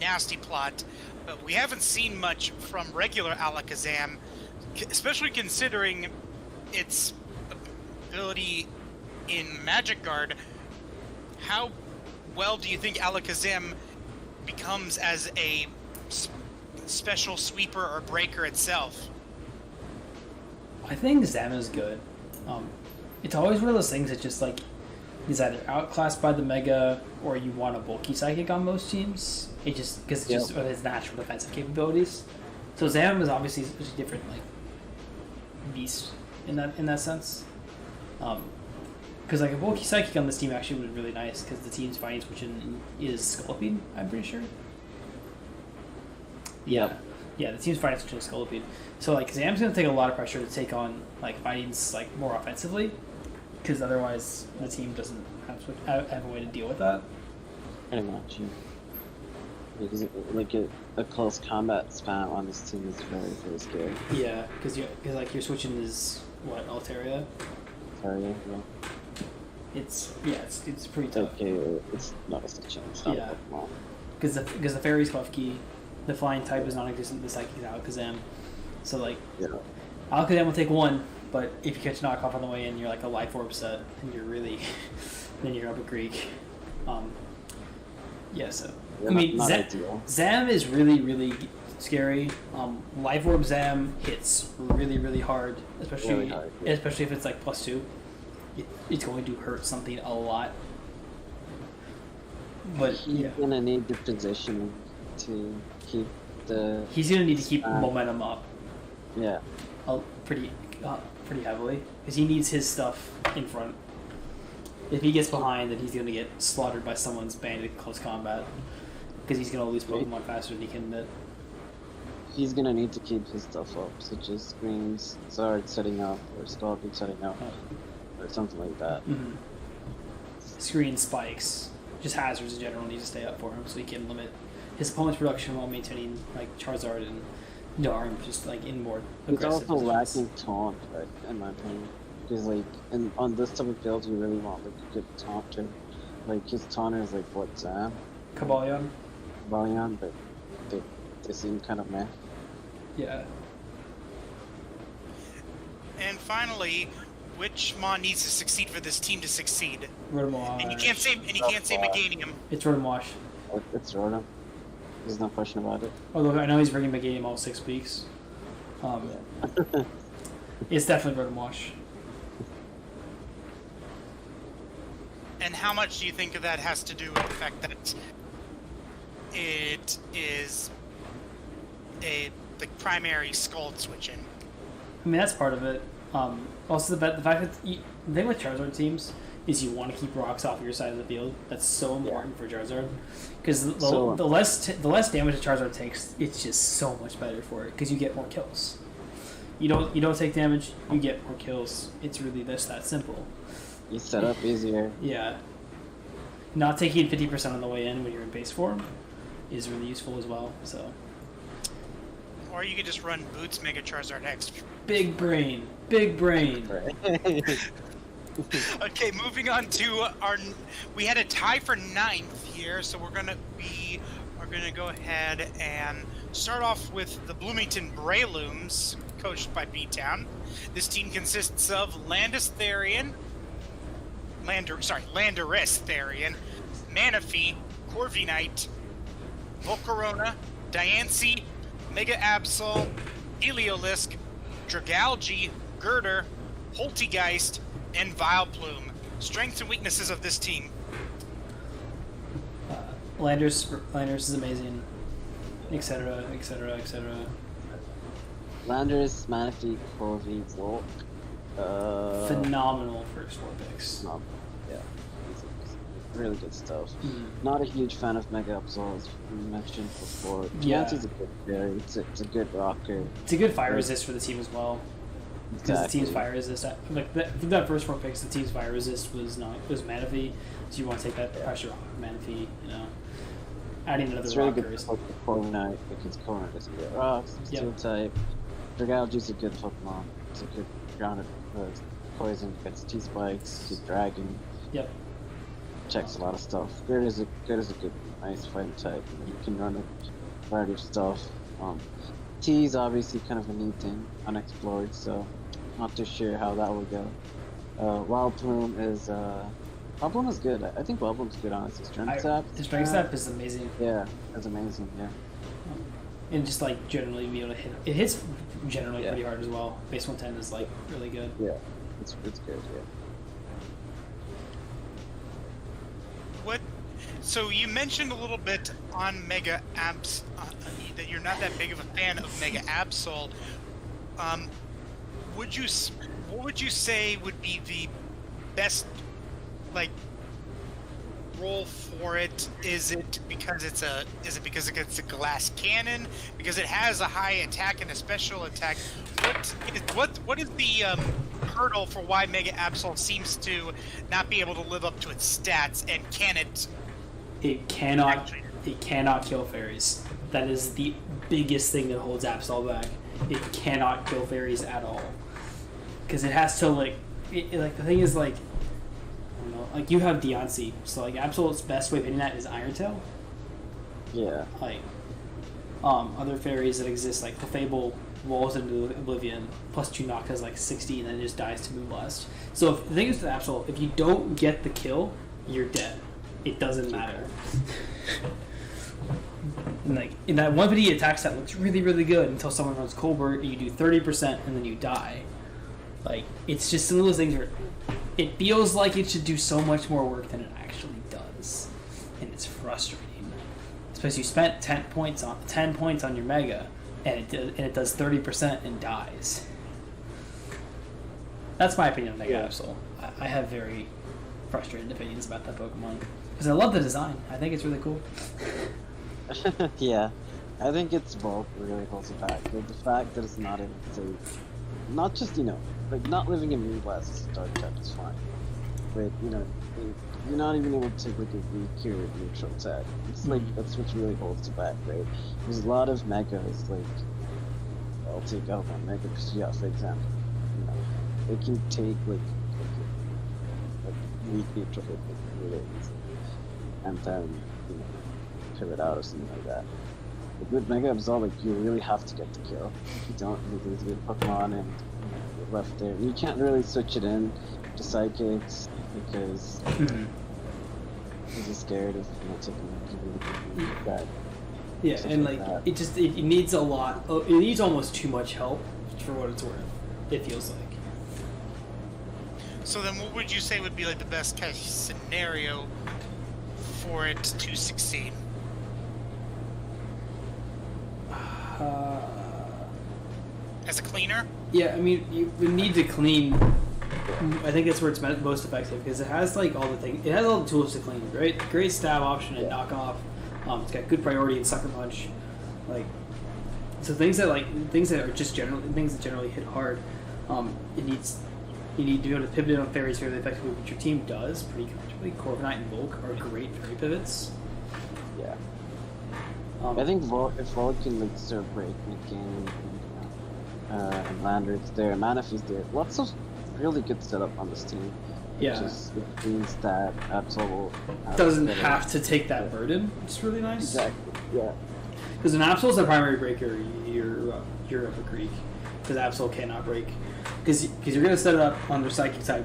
S3: Nasty Plot, but we haven't seen much from regular Alakazam, especially considering its ability in Magic Guard. How well do you think Alakazam becomes as a special sweeper or breaker itself?
S1: I think Zam is good. It's always one of those things that just like is either outclassed by the Mega or you want a bulky Psychic on most teams. It just because it's just of its natural defensive capabilities. So Zam is obviously a different like beast in that sense. Because like a bulky Psychic on this team actually would be really nice because the team's fighting switch is Scolipede, I'm pretty sure. Yeah, the team's fighting switch is Scolipede. So like Zam's gonna take a lot of pressure to take on like fightings like more offensively, because otherwise the team doesn't have a way to deal with that.
S2: Pretty much. Yeah. Because like a close combat spam on this team is very, very scary.
S1: Yeah, because like your switching is what, Altaria?
S2: Altaria, yeah.
S1: It's pretty tough.
S2: Okay, it's not a switching. It's not a Pokemon.
S1: Because the fairy's Klefki, the flying type is non-existent. The psychic is Alakazam. So like, Alakazam will take one, but if you catch knockoff on the way in, you're like a Life Orb set, and you're really, then you're up a creek. Yeah, so
S2: Yeah,
S1: I mean,
S2: not ideal.
S1: Zam is really, really scary. Life Orb Zam hits really, really hard, especially if it's like +2. It's going to hurt something a lot. But
S2: he's gonna need the position to keep the.
S1: He's gonna need to keep momentum up.
S2: Yeah.
S1: Pretty heavily, because he needs his stuff in front. If he gets behind, then he's gonna get slaughtered by someone's banded close combat, because he's gonna lose Pokemon faster than he can admit.
S2: He's gonna need to keep his stuff up, such as Screams, Zard setting up, or Scorpion setting up, or something like that.
S1: Screen spikes, just hazards in general, need to stay up for him so he can limit his opponent's production while maintaining like Charizard and Darm just like in more aggressive
S2: He's also
S1: positions.
S2: lacking taunt, right, in my opinion. Because like on this type of build, you really want like a good taunter. Like his taunter is like what, Zam?
S1: Kabalion.
S2: Kabalion, but they seem kind of meh.
S1: Yeah.
S3: And finally, which Mon needs to succeed for this team to succeed?
S1: Rotom.
S3: And you can't say Meganium.
S1: It's Rotom Wash.
S2: It's Rotom. There's no question about it.
S1: Although I know he's bringing Meganium all 6 weeks. It's definitely Rotom Wash.
S3: And how much do you think of that has to do with the fact that it is the primary Scald switching?
S1: I mean, that's part of it. Also, the fact that the thing with Charizard teams is you want to keep rocks off your side of the field. That's so important for Charizard, because the less damage that Charizard takes, it's just so much better for it because you get more kills. You don't take damage, you get more kills. It's really that simple.
S2: You set up easier.
S1: Yeah. Not taking 50% on the way in when you're in base form is really useful as well. So.
S3: Or you could just run Boots Mega Charizard X.
S1: Big brain. Big brain.
S3: Okay, moving on to we had a tie for 9th here, so we're gonna go ahead and start off with the Bloomington Breloons, coached by Btown. This team consists of Landorus Therian, Manaphy, Corviknight, Volcarona, Diancie, Mega Absol, Heliolisk, Dragalge, Girder, Poltegeist, and Vileplume. Strengths and weaknesses of this team.
S1: Landorus is amazing, etc., etc., etc.
S2: Landers, Manaphy, Corvi, Volk.
S1: Phenomenal first 4 picks.
S2: No, yeah, it's really good stuff.
S1: Mm.
S2: Not a huge fan of Mega Absol, as we mentioned before.
S1: Yeah.
S2: Chancy's a good player. It's a good rocker.
S1: It's a good fire resist for the team as well. Because
S2: Exactly.
S1: the team's fire resist, like I think that first 4 picks, the team's fire resist was Manaphy, so you want to take that pressure off of Manaphy, you know. Adding another
S2: It's really
S1: rocker
S2: good
S1: is
S2: for Corvi Knight because Corvi doesn't get rocks, Steel type. Dragalge's a good Pokemon. It's a good grounded poison, gets T-Spikes, good Dragon.
S1: Yep.
S2: Checks a lot of stuff. Grid is a good, nice fighting type. You can run a variety of stuff. T is obviously kind of a new thing, unexplored, so not too sure how that will go. Wild Plume is good. I think Wild Plume's good, honestly. Strength Sap.
S1: The strength sap is amazing.
S2: Yeah, that's amazing. Yeah.
S1: And just like generally be able to hit it hits generally
S2: Yeah.
S1: pretty hard as well. Base 110 is like really good.
S2: Yeah, it's good. Yeah.
S3: What? So you mentioned a little bit on Mega Abs that you're not that big of a fan of Mega Absol. What would you say would be the best like role for it? Is it because it's a glass cannon? Because it has a high attack and a special attack. What is the hurdle for why Mega Absol seems to not be able to live up to its stats, and can it?
S1: It cannot kill fairies. That is the biggest thing that holds Absol back. It cannot kill fairies at all. Because it has to like the thing is like I don't know, like you have Deontay, so like Absol's best way of hitting that is Iron Tail.
S2: Yeah.
S1: Like other fairies that exist, like the Fable rolls into Oblivion, plus 2 knock has like 60 and then it just dies to Moonblast. So the thing is with Absol, if you don't get the kill, you're dead. It doesn't matter. And like in that 150 attacks that looks really, really good until someone runs Colbert, you do 30% and then you die. Like it's just some of those things where it feels like it should do so much more work than it actually does, and it's frustrating. Especially you spent 10 points on your Mega, and it does 30% and dies. That's my opinion on Mega Absol. I have very frustrated opinions about that Pokemon because I love the design. I think it's really cool.
S2: Yeah, I think its bulk really holds it back. Like, the fact that it's not able to, not just, like not living in Moonblast as a dark type is fine. But, you're not even able to take like a weak or neutral attack. It's like, that's what really holds it back, right? There's a lot of Megas, like, I'll take out one Mega Pidgeot, for example. They can take like weak neutral hit really easily. And then, pivot out or something like that. But with Mega Absol, like, you really have to get the kill. If you don't, you lose a good Pokemon and you're left there. You can't really switch it in to Psychics because you're just scared of taking that.
S1: Yeah, and like it needs a lot. It needs almost too much help for what it's worth. It feels like.
S3: So then, what would you say would be like the best case scenario for it to succeed? As a cleaner?
S1: Yeah, I mean, you would need to clean. I think that's where it's most effective because it has like all the things. It has all the tools to clean. Great stab option and knock off. It's got good priority and sucker punch. Like, so things that are just things that generally hit hard. You need to be able to pivot on fairies fairly effectively, which your team does pretty comfortably. Corviknight and Volk are great fairy pivots.
S2: Yeah. I think if Volk can like serve break mid-game and Landry's there, Manaphy's there, lots of really good setup on this team.
S1: Yeah.
S2: It means that Absol
S1: doesn't have to take that burden. It's really nice.
S2: Exactly. Yeah.
S1: Because when Absol's the primary breaker, you're up a creek. Because Absol cannot break. Because you're going to set it up on their Psychic type.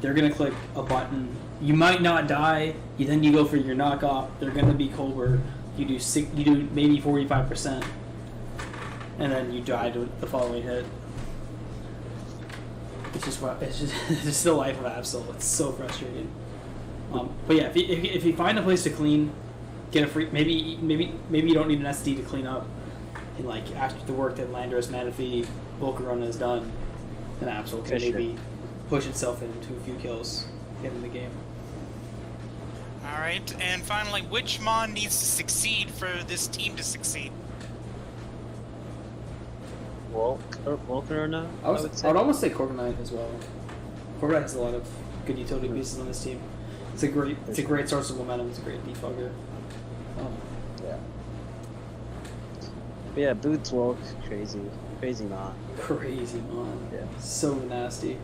S1: They're going to click a button. You might not die. Then you go for your knockoff. They're going to be Colbert. You do maybe 45%. And then you die to the following hit. It's just the life of Absol. It's so frustrating. But yeah, if you find a place to clean, get a free. Maybe you don't need an SD to clean up. And like after the work that Landorus, Manaphy, Volcarona has done, then Absol can maybe push itself into a few kills in the game.
S3: All right, and finally, which Mon needs to succeed for this team to succeed?
S2: Volcarona,
S1: I would almost say Corviknight as well. Corviknight has a lot of good utility pieces on this team. It's a great source of momentum. It's a great defogger.
S2: Yeah. But yeah, Boots Volk, crazy Mon.
S1: Crazy Mon.
S2: Yeah.
S1: So nasty.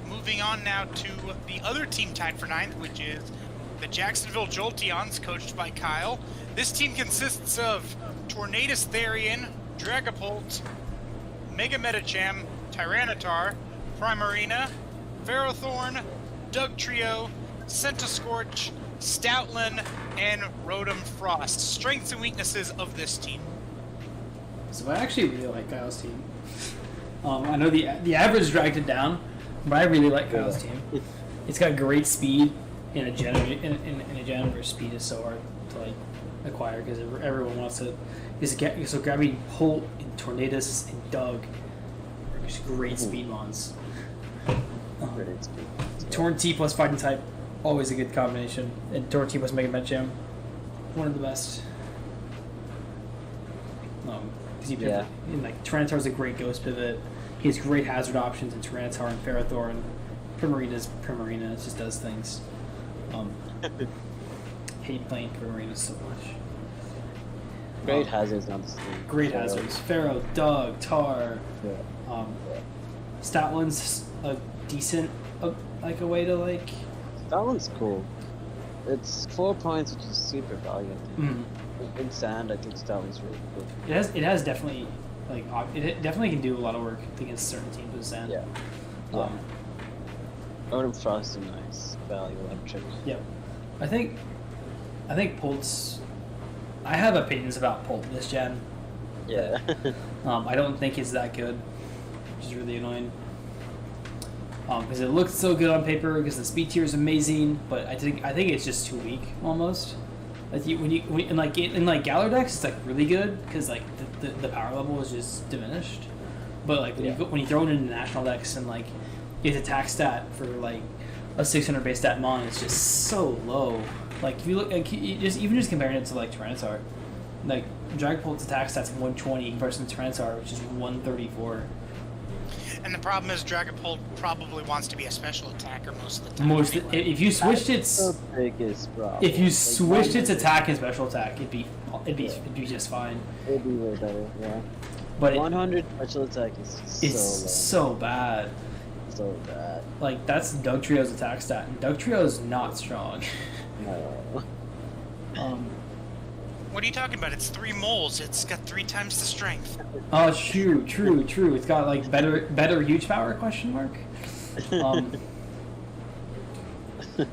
S3: Moving on now to the other team tied for 9th, which is the Jacksonville Jolteons, coached by Kyle. This team consists of Tornadus Therian, Dragapult, Mega Metacham, Tyranitar, Primarina, Ferrothorn, Dugtrio, Centiskorch, Stoutland, and Rotom Frost. Strengths and weaknesses of this team.
S1: So I actually really like Kyle's team. I know the average dragged it down, but I really like Kyle's team. It's got great speed, and a generator speed is so hard to like acquire because everyone wants to. So grabbing Holt and Tornadus and Doug are just great speed mons.
S2: Great speed.
S1: Torn T plus fighting type, always a good combination. And Torn T plus Mega Metacham, one of the best. Because you pivot, and like Tyranitar's a great ghost pivot. He has great hazard options in Tyranitar and Ferrothorn. Primarina's Primarina, it just does things. Hate playing Primarina so much.
S2: Great hazards on this team.
S1: Great hazards. Pharaoh, Doug, Tar.
S2: Yeah.
S1: Stoutland's a decent, like a way to like.
S2: That one's cool. It's 4 points, which is super valuable. In sand, I think Stoutland's really cool.
S1: It has definitely like it definitely can do a lot of work against certain teams with sand.
S2: Yeah. Rotom Frost is nice value electric.
S1: Yep. I think Pult's. I have opinions about Pult this gen.
S2: Yeah.
S1: I don't think it's that good, which is really annoying. Because it looks so good on paper, because the speed tier is amazing, but I think it's just too weak almost. Like when in Galar decks, it's like really good because like the power level is just diminished. But like when you throw it into national decks and like its attack stat for like a 600 base stat mon is just so low. Like if you look, like, even just comparing it to like Tyranitar, like Dragapult's attack stat's 120 versus Tyranitar, which is 134.
S3: And the problem is Dragapult probably wants to be a special attacker most of the time.
S1: If you switched
S2: its the biggest problem.
S1: If you switched its attack and special attack, it'd be just fine.
S2: It'd be way better, yeah.
S1: But
S2: 100 special attack is
S1: so bad.
S2: So bad.
S1: Like that's Dugtrio's attack stat, and Dugtrio is not strong.
S2: No.
S3: What are you talking about? It's 3 moles. It's got 3 times the strength.
S1: Oh, true. It's got like better huge power ?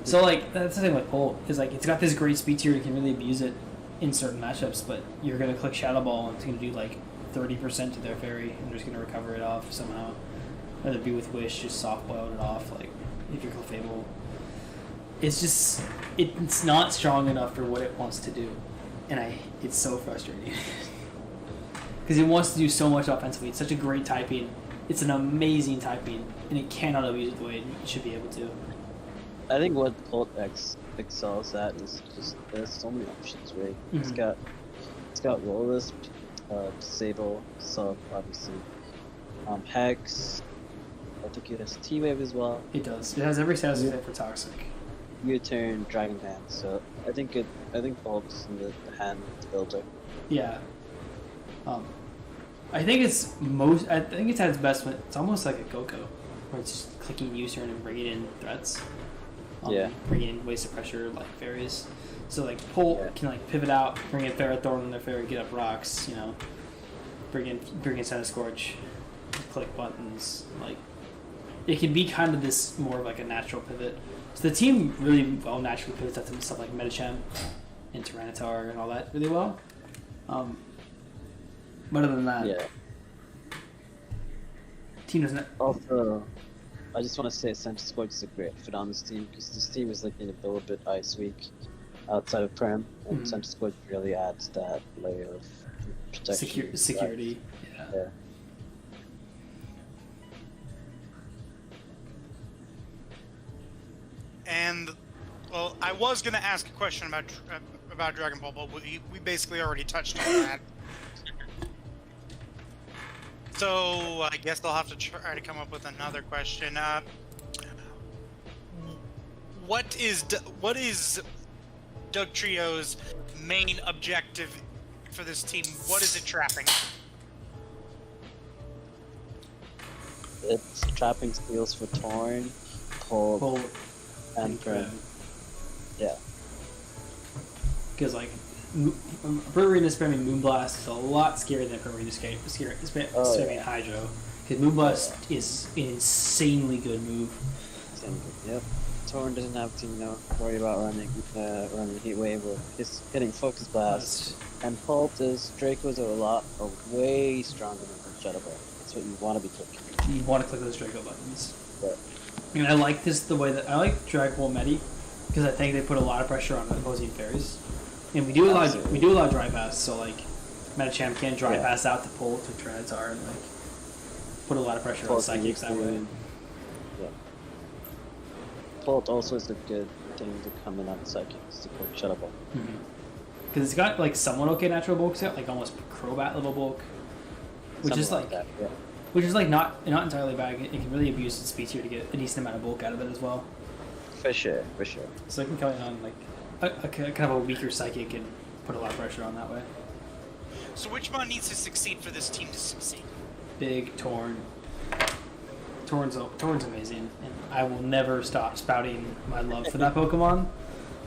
S1: So like that's the thing with Pult is like it's got this great speed tier. You can really abuse it in certain matchups, but you're gonna click Shadow Ball and it's gonna do like 30% to their fairy, and they're just gonna recover it off somehow. Whether it be with Wish, just soft boiling it off. Like if you're Clefable, it's not strong enough for what it wants to do. And it's so frustrating because it wants to do so much offensively. It's such a great typing. It's an amazing typing, and it cannot abuse it the way it should be able to.
S2: I think what Pult excels at is just there's so many options, right? It's got Rollisp, Disable, Sub, obviously, Hex. I think it has T-Wave as well.
S1: It does. It has every status effect for Toxic.
S2: U-turn, Dragon Hand. So I think Pult's in the hand builder.
S1: Yeah. I think it's at its best when it's almost like a Goko, where it's just clicking U-turn and bringing in threats. Bringing in waste of pressure like fairies. So like Pult can like pivot out, bring in Ferrothorn on their fairy, get up rocks, bring in Centiskorch, click buttons. Like it can be kind of this more of like a natural pivot. So the team really well naturally pivots up to stuff like Metacham and Tyranitar and all that really well. But other than that, team doesn't.
S2: Also, I just want to say Centiskorch is a great fit on this team because this team is looking to build a bit Ice Weak. outside of Prem, and
S1: Mhm.
S2: Center Squid really adds that layer of protection.
S1: Security. Yeah.
S2: Yeah.
S3: And well, I was gonna ask a question about Dragon Ball, but we basically already touched on that. So I guess I'll have to try to come up with another question. What is Doug Trio's main objective for this team? What is it trapping?
S2: It's trapping skills for Torn, Pole,
S1: Pull
S2: and Prem. Yeah.
S1: because like Arena spamming Moonblast is a lot scarier than Arena spamming Hydro. Because Moonblast is an insanely good move.
S2: Yep. Torn doesn't have to, worry about running Heat Wave or just hitting Focus Blast. And Pulp is Draco's are way stronger than Shadow Ball. That's what you want to be clicking.
S1: You want to click those Draco buttons.
S2: But
S1: And I like the way that I like Dragon Ball Medi because I think they put a lot of pressure on opposing fairies. And we do a lot of dry pass, so like Metachamp can dry pass out to pull to Tyranitar and like put a lot of pressure on psychics that way.
S2: Yeah. Pult also is a good thing to come in on psychics to put Shadow Ball.
S1: Because it's got like somewhat okay natural bulk, like almost Crobat level bulk, which is like
S2: that, yeah.
S1: which is like not entirely bad. It can really abuse its speed here to get a decent amount of bulk out of it as well.
S2: For sure.
S1: So I can come in on like a kind of a weaker psychic and put a lot of pressure on that way.
S3: So which one needs to succeed for this team to succeed?
S1: Big Torn. Torn's amazing, and I will never stop spouting my love for that Pokemon.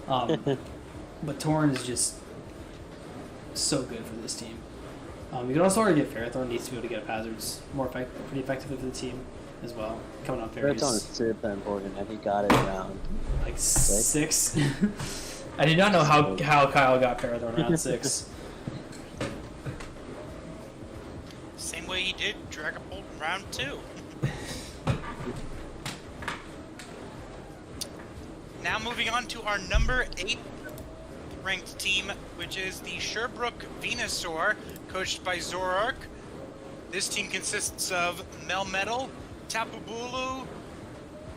S1: But Torn is just so good for this team. You can also already get Ferrothorn needs to be able to get up hazards pretty effectively for the team as well. Coming on fairies.
S2: Ferrothorn is super important, and he got it around
S1: like 6. I did not know how Kyle got Ferrothorn around 6.
S3: Same way he did Dragon Ball in round 2. Now moving on to our number 8 ranked team, which is the Sherbrooke Venusaur, coached by Zoroark. This team consists of Melmetal, Tapu Bulu,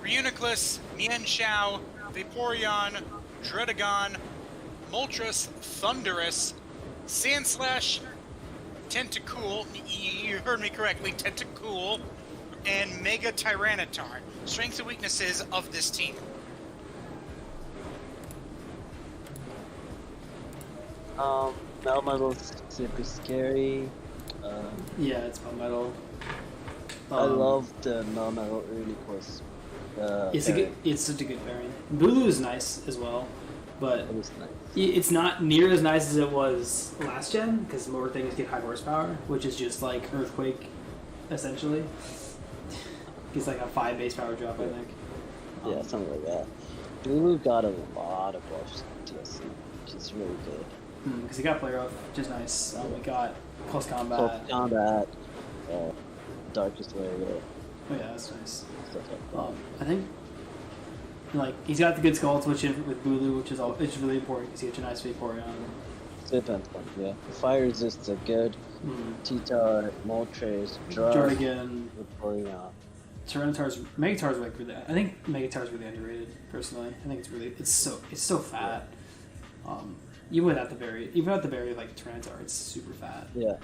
S3: Reuniclus, Mienshao, Vaporeon, Dredagon, Moltres, Thundurus, Sandslash, Tentacool, you heard me correctly, Tentacool, and Mega Tyranitar. Strengths and weaknesses of this team.
S2: Melmetal's super scary.
S1: Yeah, it's Melmetal.
S2: I love the Melmetal early course.
S1: It's such a good variant. Bulu is nice as well, but
S2: It was nice.
S1: it's not near as nice as it was last gen because more things get high horsepower, which is just like Earthquake, essentially. It's like a 5 base power drop, I think.
S2: Yeah, something like that. Lulu got a lot of buffs in TSC, which is really good.
S1: Because he got Player Off, which is nice. We got Close Combat.
S2: Close Combat, Darkest Warrior,
S1: Oh yeah, that's nice.
S2: stuff like that.
S1: I think like he's got the good skull switch in with Bulu, which is really important because he gets a nice Vaporeon.
S2: Depends on, yeah. Fire resists are good. T-Tar, Moltres,
S1: Jordan,
S2: Vaporeon.
S1: Megatar's like really. I think Megatar's really underrated personally. I think it's so fat. Even without the berry like Tyranitar, it's super fat.
S2: Yeah.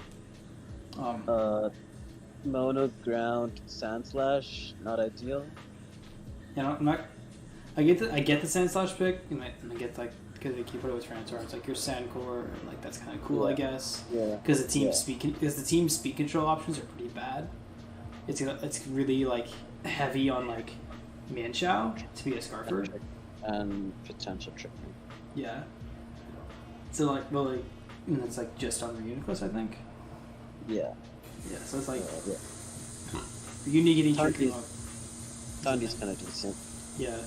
S2: Mono Ground Sandslash, not ideal.
S1: Yeah, I get the Sandslash pick, and I get like because they keep it with Tyranitar. It's like your Sandcore, and like that's kind of cool, I guess.
S2: Yeah.
S1: Because the team's speed control options are pretty bad. It's really like heavy on like Mienshao to be a Scarfer.
S2: And potential trickery.
S1: Yeah. So like, well, like, and it's like just on Reuniclus, I think.
S2: Yeah.
S1: Yeah. So it's like
S2: Yeah.
S1: unique tricky.
S2: Thundy's kind of decent.
S1: Yeah.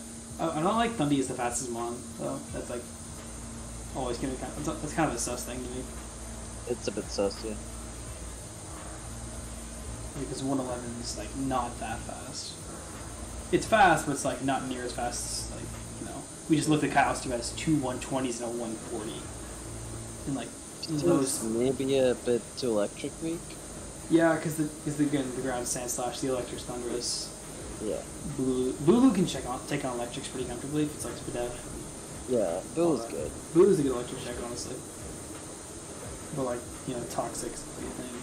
S1: I don't like Thundy as the fastest mon, though. That's like always gonna that's kind of a sus thing to me.
S2: It's a bit sus, yeah.
S1: Because 111 is like not that fast. It's fast, but it's like not near as fast as like we just looked at Kyle's team as 2 120s and a 140. And like those,
S2: maybe a bit too electric weak.
S1: yeah, because the ground sand slash the electric's thunderous.
S2: Yeah.
S1: Bulu can take on electrics pretty comfortably if it's like Spadev.
S2: Yeah, Bulu's good.
S1: Bulu's a good electric check, honestly. But like, you know, toxic is a big thing.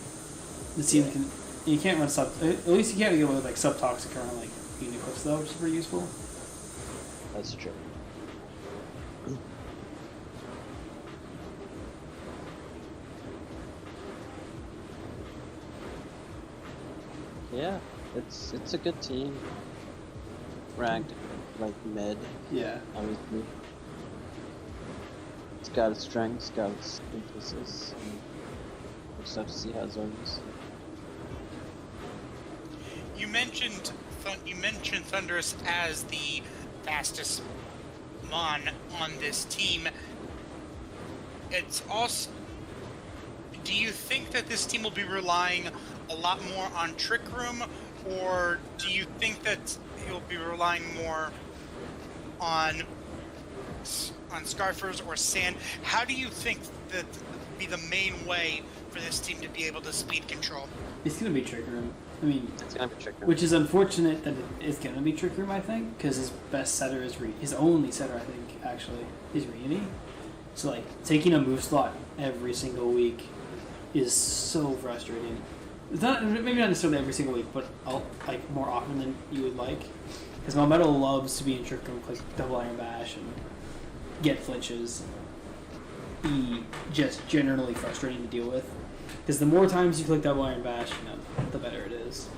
S1: The team can, you can't run at least you can't get with like sub-toxic around like Uniclips though, which is pretty useful.
S2: That's true. Yeah, it's a good team. Ranked like mid.
S1: Yeah.
S2: Obviously. It's got its strengths, got its weaknesses. We'll just have to see how it zones.
S3: You mentioned Thunderous as the fastest Mon on this team. It's also. Do you think that this team will be relying a lot more on Trick Room, or do you think that he'll be relying more on Scarfers or Sand? How do you think that would be the main way for this team to be able to speed control?
S1: It's gonna be Trick Room. I mean,
S2: It's gonna be Trick Room.
S1: which is unfortunate that it is gonna be Trick Room, I think, because his best setter is his only setter, I think, actually, is Reuni. So like taking a move slot every single week is so frustrating. It's not maybe not necessarily every single week, but like more often than you would like. Because Melmetal loves to be in Trick Room, click double iron bash and get flinches. Be just generally frustrating to deal with. Because the more times you click double iron bash, you know, the better it is.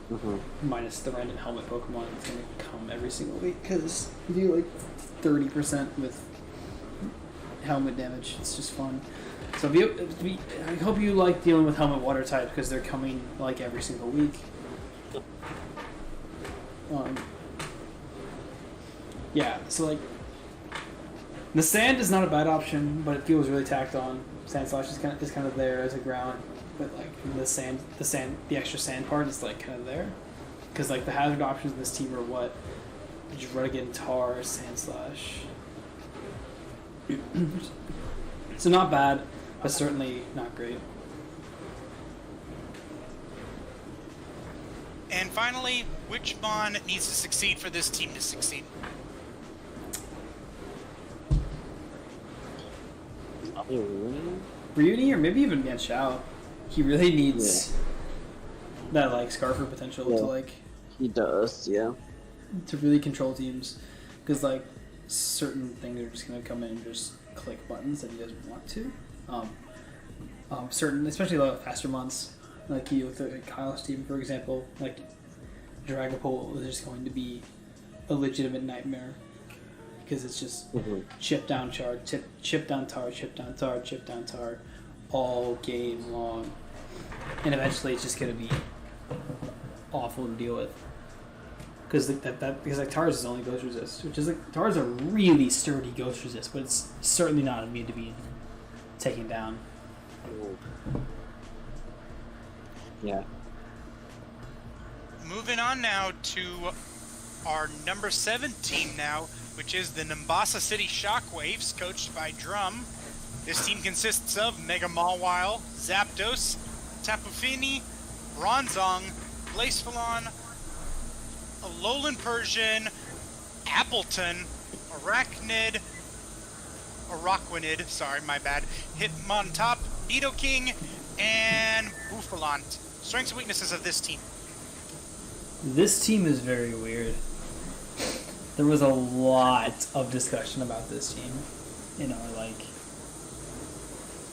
S2: Mm-hmm.
S1: Minus the random helmet Pokemon that's gonna come every single week. Because you do like 30% with helmet damage. It's just fun. So I hope you like dealing with helmet water type because they're coming like every single week. Yeah, so like the sand is not a bad option, but it feels really tacked on. Sand slash is kind of there as a ground, but like the extra sand part is like kind of there because like the hazard options in this team are what just Renegade, Tar, Sand Slash. So not bad, but certainly not great.
S3: And finally, which Mon needs to succeed for this team to succeed?
S1: Reuni or maybe even Yan Xiao. He really needs that like Scarfer potential to like.
S2: He does, yeah.
S1: To really control teams, because like certain things are just gonna come in and just click buttons that he doesn't want to. Certain, especially the faster months, like you with Kyle's team, for example, like Dragapult is just going to be a legitimate nightmare because it's just chip down char, chip down tar, chip down tar, chip down tar, all game long, and eventually it's just gonna be awful to deal with. Because because like Tars is only ghost resist, which is like Tars are really sturdy ghost resist, but it's certainly not immune to being taken down.
S2: Yeah.
S3: Moving on now to our number 7 team now, which is the Nimbasa City Shockwaves, coached by Drum. This team consists of Mega Mawile, Zapdos, Tapu Fini, Bronzong, Blacephalon, Alolan Persian, Appleton, Araquanid, sorry, my bad, Hitmontop, Nidoking, and Buffalant. Strengths and weaknesses of this team.
S1: This team is very weird. There was a lot of discussion about this team in our like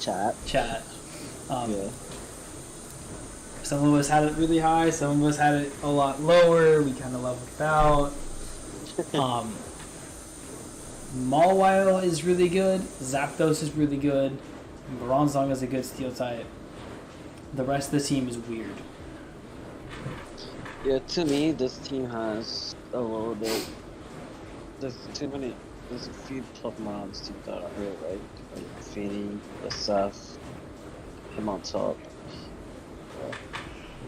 S2: Chat.
S1: Yeah. Some of us had it really high, some of us had it a lot lower. We kind of leveled it out. Mawile is really good. Zapdos is really good. Bronzong is a good steel type. The rest of the team is weird.
S2: Yeah, to me, this team has a little bit. There's a few top mons team that I really like Fini, SF, him on top.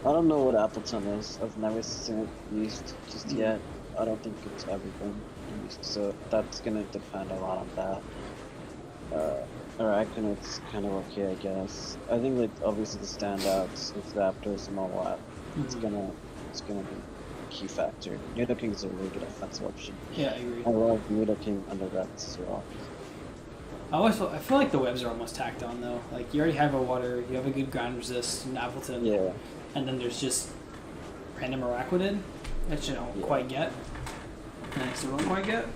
S2: I don't know what Appleton is. I've never seen it used just yet. I don't think it's ever been used, so that's gonna depend a lot on that. Arachnoid's kind of okay, I guess. I think like obviously the standouts is Zapdos and Mawile. It's gonna be a key factor. Nidoking is a really good offensive option.
S1: Yeah, I agree.
S2: I love Nidoking under Rex as well.
S1: I feel like the webs are almost tacked on though. Like you already have a water, you have a good ground resist in Appleton.
S2: Yeah.
S1: And then there's just random Araquanid, which you don't quite get. And I still don't quite get.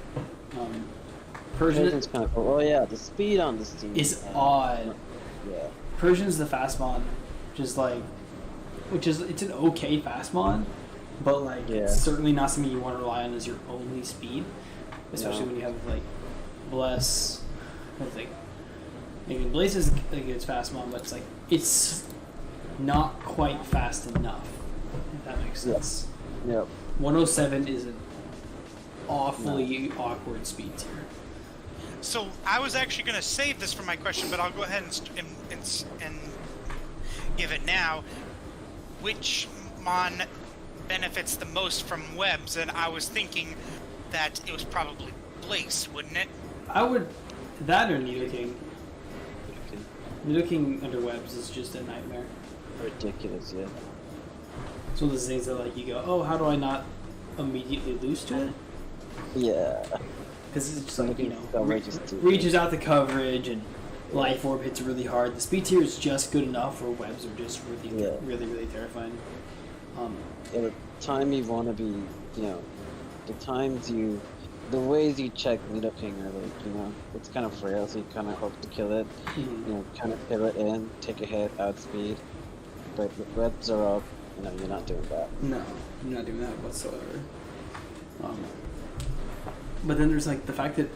S2: Persian's kind of cool. Oh yeah, the speed on this team
S1: is odd.
S2: Yeah.
S1: Persian's the fast mon, it's an okay fast mon, but like it's certainly not something you want to rely on as your only speed, especially when you have like Bless. It's like maybe Blaze is a good fast mon, but it's not quite fast enough. If that makes sense.
S2: Yep.
S1: 107 is an awfully awkward speed tier.
S3: So I was actually going to save this for my question, but I'll go ahead and give it now. Which mon benefits the most from webs? And I was thinking that it was probably Blaze, wouldn't it?
S1: I would. That or Nidoking. Nidoking under webs is just a nightmare.
S2: Ridiculous, yeah.
S1: It's one of those things that like you go, oh, how do I not immediately lose to it?
S2: Yeah.
S1: Because it's just like, you know,
S2: reaches
S1: out the coverage and Life Orb hits really hard. The speed tier is just good enough where webs are just really terrifying.
S2: Yeah, the time you want to be, the ways you check Nidoking are like, it's kind of frail, so you kind of hope to kill it. Kind of pivot in, take a hit, outspeed. But with webs are up, you're not doing that.
S1: No, you're not doing that whatsoever. But then there's like the fact that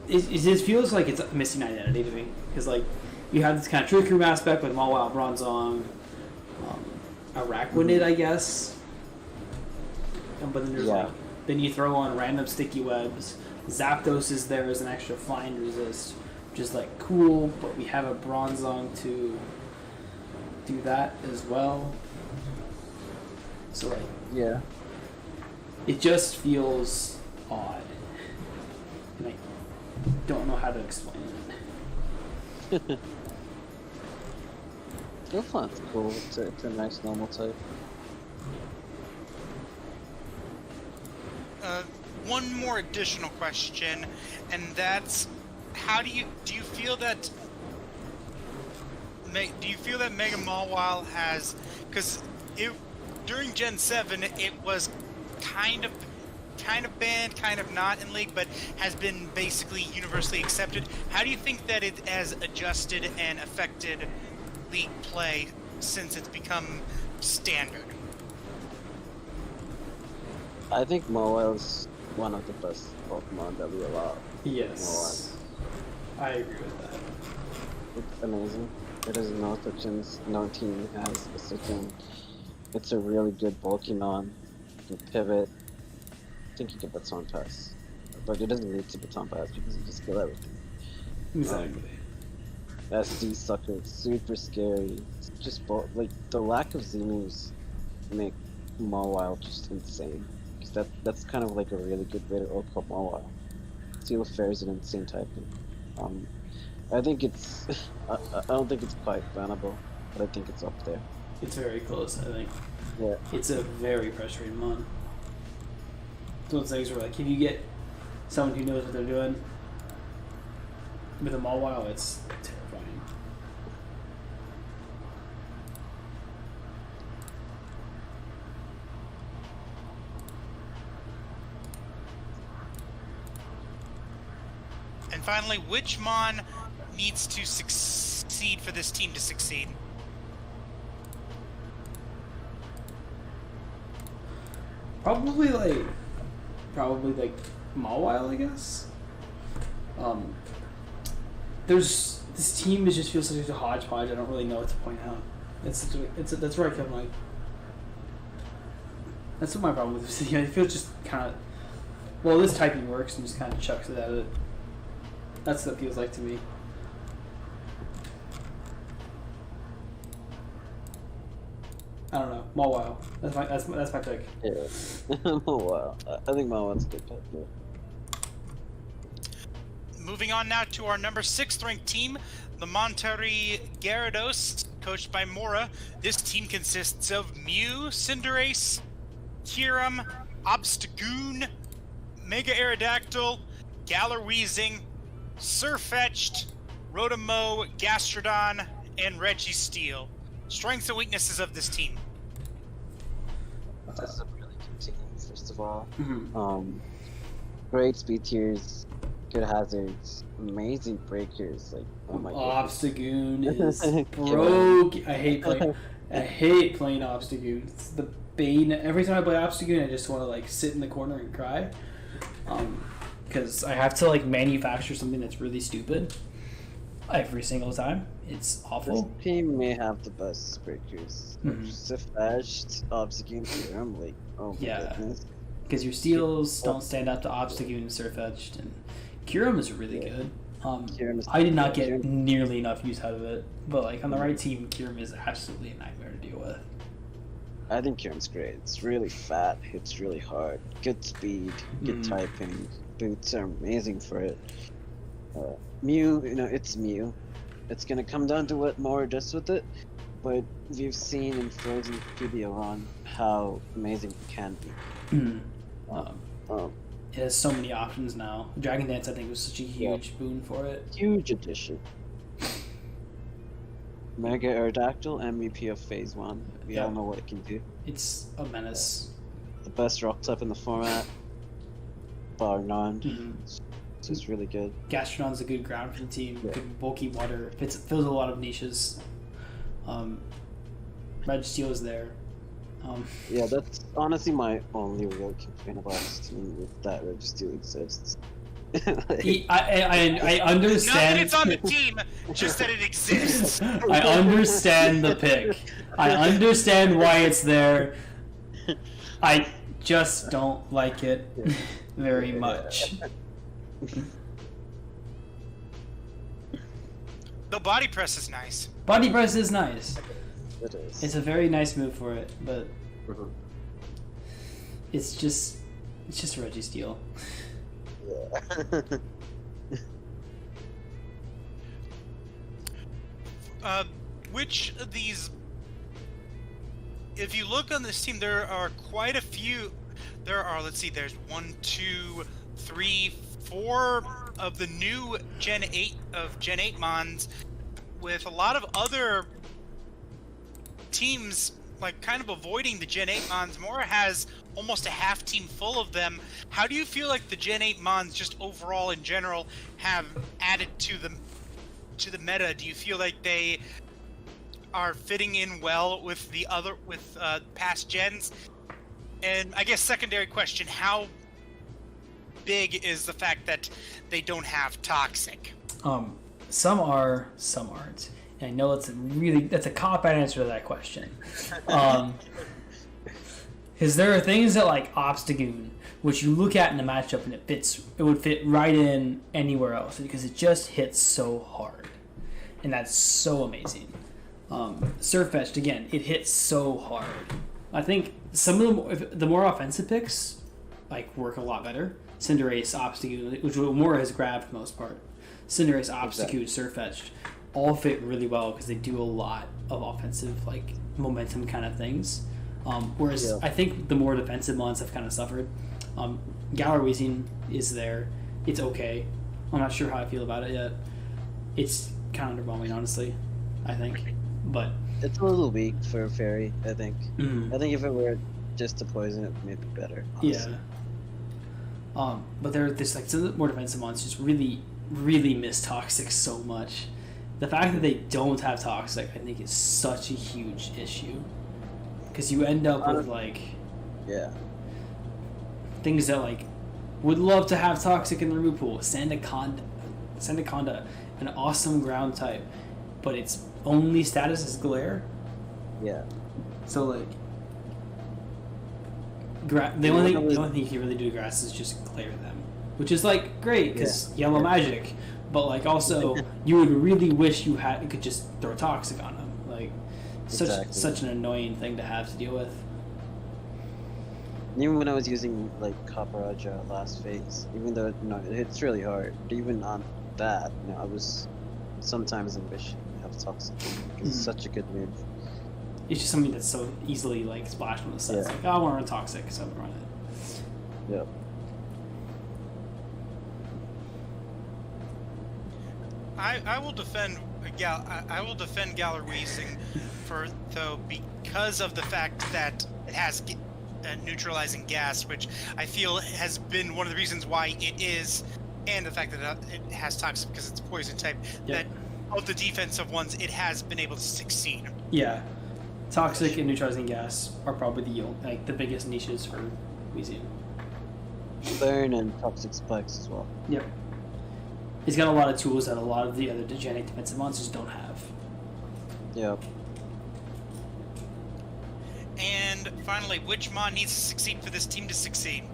S1: it feels like it's missing identity to me, because like you have this kind of trick room aspect with Mawile, Bronzong, Araquanid, I guess. But then there's then you throw on random sticky webs. Zapdos is there as an extra flying resist, which is like cool, but we have a Bronzong to do that as well. So like it just feels odd. And I don't know how to explain it.
S2: Girlfriend's cool. It's a nice normal type.
S3: One more additional question, and that's, do you feel that Mega Mawile has, because during Gen 7 it was kind of banned, kind of not in League, but has been basically universally accepted. How do you think that it has adjusted and affected League play since it's become standard?
S2: I think Mawile's one of the best Pokemon that we allow.
S1: Yes. I agree with that.
S2: It's amazing. It is no team has a certain. It's a really good Pokemon. You can pivot. I think you can Baton Pass. But it doesn't need to Baton Pass because you just kill everything.
S1: Exactly.
S2: SD Sucker, super scary. It's just like the lack of Z-moves make Mawile just insane. Because that's kind of like a really good way to overcome Mawile. Steel Fair is an insane typing. I think it's I don't think it's quite bannable, but I think it's up there.
S1: It's very close, I think.
S2: Yeah.
S1: It's a very frustrating mon. It's one of those things where like if you get someone who knows what they're doing with a Mawile, it's terrifying.
S3: And finally, which mon needs to succeed for this team to succeed?
S1: Probably like Mawile, I guess. There's this team just feels like a hodgepodge. I don't really know what to point out. That's where I come like. That's what my problem with this. It feels just kind of. Well, this typing works and just kind of chucks it at it. That's what it feels like to me. I don't know. Mawile. That's my pick.
S2: Yeah. Wow. I think Mawile's a good pick. Yeah.
S3: Moving on now to our number 6th ranked team, the Monterrey Gyarados, coached by Mora. This team consists of Mew, Cinderace, Kyurem, Obstagoon, Mega Aerodactyl, Galar Weezing, Sirfetch'd, Rotomo, Gastrodon, and Registeel. Strengths and weaknesses of this team.
S2: This is a really good team, first of all.
S1: Mm-hmm.
S2: Great speed tiers, good hazards, amazing breakers. Like, oh my god.
S1: Obstagoon is broke. I hate playing Obstagoon. It's the bane. Every time I play Obstagoon, I just want to like sit in the corner and cry. Because I have to like manufacture something that's really stupid every single time. It's awful.
S2: This team may have the best breakers. Sirfetch'd, Obstagoon, Kyurem, like, oh my goodness.
S1: Because your steals don't stand up to Obstagoon and Sirfetch'd, and Kyurem is really good. I did not get nearly enough use out of it, but like on the right team, Kyurem is absolutely a nightmare to deal with.
S2: I think Kyurem's great. It's really fat, hits really hard, good speed, good typing. Boots are amazing for it. Mew, it's Mew. It's gonna come down to what Mora does with it, but we've seen in Frozen PBO on how amazing it can be.
S1: It has so many options now. Dragon Dance, I think, was such a huge boon for it.
S2: Huge addition. Mega Aerodactyl, MVP of Phase 1. We all know what it can do.
S1: It's a menace.
S2: The best rock type in the format, bar none. So it's really good.
S1: Gastrodon's a good ground for the team. Good bulky water. Fills a lot of niches. Registeel is there.
S2: Yeah, that's honestly my only real complaint about this team, is that Registeel exists.
S1: I understand.
S3: Not that it's on the team, just that it exists.
S1: I understand the pick. I understand why it's there. I just don't like it very much.
S3: The body press is nice.
S1: Body press is nice.
S2: It is.
S1: It's a very nice move for it, but it's just Registeel.
S3: Which of these, if you look on this team, there are quite a few. Let's see, there's 1, 2, 3, 4 of the new Gen 8 Mons, with a lot of other teams like kind of avoiding the Gen 8 Mons. Mora has almost a half team full of them. How do you feel like the Gen 8 Mons, just overall in general, have added to the meta? Do you feel like they are fitting in well with past gens? And I guess secondary question, how big is the fact that they don't have Toxic?
S1: Some are, some aren't. And I know that's a cop-out answer to that question. Because there are things that like Obstagoon, which you look at in a matchup and it would fit right in anywhere else because it just hits so hard. And that's so amazing. Sirfetch'd, again, it hits so hard. I think some of the more offensive picks like work a lot better. Cinderace, Obstagoon, which Mora has grabbed for the most part. Cinderace, Obstagoon, Sirfetch'd all fit really well because they do a lot of offensive like momentum kind of things. Whereas I think the more defensive ones have kind of suffered. Galar Weezing is there. It's okay. I'm not sure how I feel about it yet. It's kind of underwhelming, honestly, I think. But
S2: it's a little weak for a fairy, I think. I think if it were just a poison, it may be better. Honestly.
S1: Yeah. But there's like some more defensive ones just really, really miss Toxic so much. The fact that they don't have Toxic, I think, is such a huge issue. Because you end up with like things that like would love to have Toxic in the remove pool. Sandaconda, an awesome ground type, but its only status is Glare.
S2: Yeah.
S1: So like, the only thing you can really do to grass is just Glare them, which is like great because yellow magic. But like also, you would really wish you could just throw Toxic on them. Like, such an annoying thing to have to deal with.
S2: Even when I was using like Copper Raja last phase, even though it hits really hard, but even on that, I was sometimes wishing to have Toxic because it's such a good move.
S1: It's just something that's so easily like splashed on the set. It's like, oh, I want to run Toxic, so I'm gonna run it.
S2: Yep.
S3: I will defend I will defend Gallerweezing because of the fact that it has neutralizing gas, which I feel has been one of the reasons why it is, and the fact that it has Toxic because it's poison type.
S1: Yep.
S3: That of the defensive ones, it has been able to succeed.
S1: Yeah, Toxic and neutralizing gas are probably the biggest niches for Weezian.
S2: Burn and Toxic Spikes as well.
S1: Yep. He's got a lot of tools that a lot of the other Degenic defensive monsters don't have.
S2: Yep.
S3: And finally, which mon needs to succeed for this team to succeed?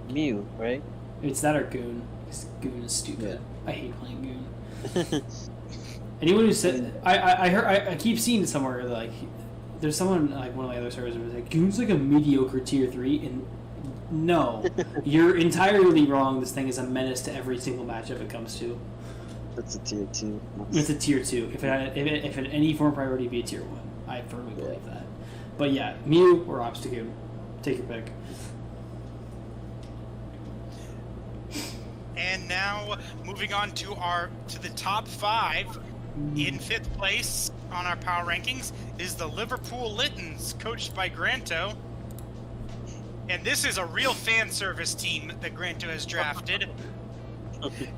S2: Mew, right?
S1: It's that or Goon. Because Goon is stupid.
S2: Yeah.
S1: I hate playing Goon. Anyone who said I keep seeing somewhere like there's someone like one of the other servers who was like Goon's like a mediocre tier 3 and no, you're entirely wrong. This thing is a menace to every single matchup it comes to.
S2: That's a tier 2.
S1: It's a tier 2. If in any form priority, be a tier 1. I firmly believe that. But yeah, Mew or Obstagoon. Take your pick.
S3: And now moving on to the top 5. In 5th place on our power rankings is the Liverpool Littons, coached by Granto. And this is a real fan service team that Granto has drafted.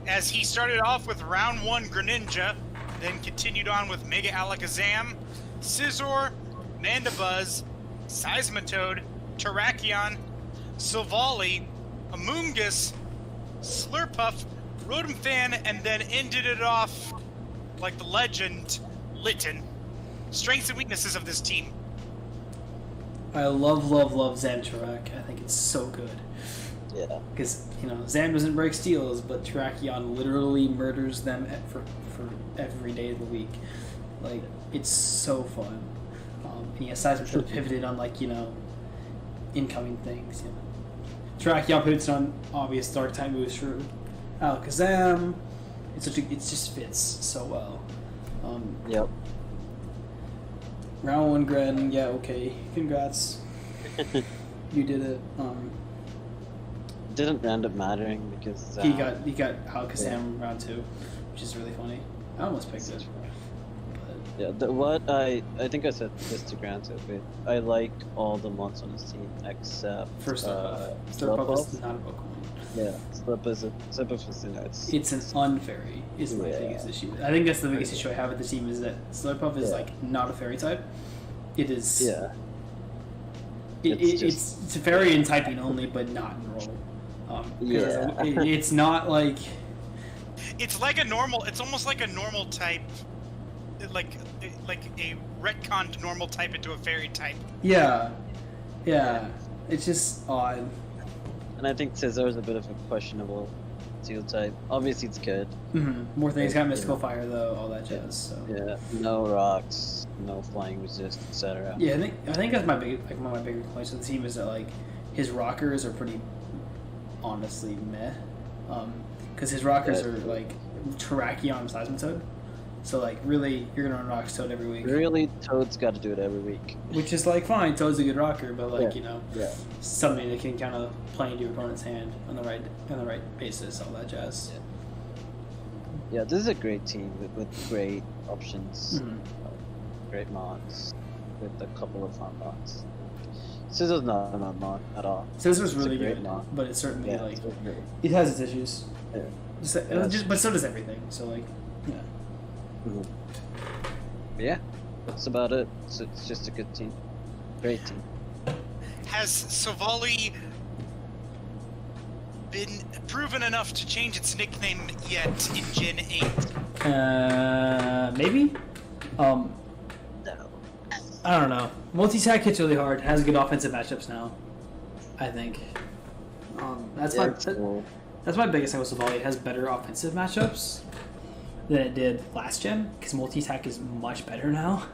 S3: As he started off with round 1 Greninja, then continued on with Mega Alakazam, Scizor, Mandibuzz, Seismitoad, Terrakion, Silvally, Amoonguss, Slurpuff, Rotom-Fan, and then ended it off like the legend, Litten. Strengths and weaknesses of this team.
S1: I love Zamtarak. I think it's so good.
S2: Yeah.
S1: Because, Zam doesn't break steals, but Terrakion literally murders them for every day of the week. Like, it's so fun. And Seismitoad pivoted on, incoming things. Terrakion pivots on obvious dark type moves for Alakazam. It just fits so well.
S2: Yep.
S1: Round 1 Gren, yeah, okay. Congrats. You did it.
S2: Didn't end up mattering because
S1: he got Alakazam round 2, which is really funny. I almost picked it. But...
S2: Yeah, I think I said this to Grant, but I like all the mons on his team except
S1: Slurpuff is not a Pokemon.
S2: Yeah, Slurpuff is
S1: it's an unfairy is my biggest issue. I think that's the biggest issue I have with the team is that Slurpuff is not a fairy type. It is. Yeah. It's a fairy in typing only, but not in roll. It's not like.
S3: It's like a normal. It's almost like a normal type, like a retconned normal type into a fairy type.
S1: Yeah. It's just odd.
S2: And I think Scizor is a bit of a questionable steel type. Obviously, it's good.
S1: Mm-hmm. More things got mystical fire though, all that jazz. So.
S2: Yeah, no rocks, no flying resist, etc.
S1: Yeah, I think that's one of my bigger complaints with the team is that his rockers are pretty honestly meh. Because his rockers are Terrakion and Seismitoad. So really, you're gonna run Rocks Toad every week.
S2: Really, Toad's got to do it every week.
S1: Which is fine. Toad's a good rocker, but something that can kind of play into your opponent's hand on the right basis, all that jazz.
S2: Yeah, this is a great team with great options,
S1: Mm-hmm.
S2: Great mons, with a couple of fun mons. Scizor's not a mon at all.
S1: Scizor's really good, but it's certainly it has its issues. Yeah. But so does everything. So yeah.
S2: Mm-hmm. Yeah, that's about it. So it's just a good team. Great team.
S3: Has Silvally been proven enough to change its nickname yet in Gen 8?
S1: Maybe?
S2: No.
S1: I don't know. Multi-attack hits really hard. Has good offensive matchups now, I think. That's my biggest thing with Silvally. It has better offensive matchups. than it did last gen because multi-attack is much better now.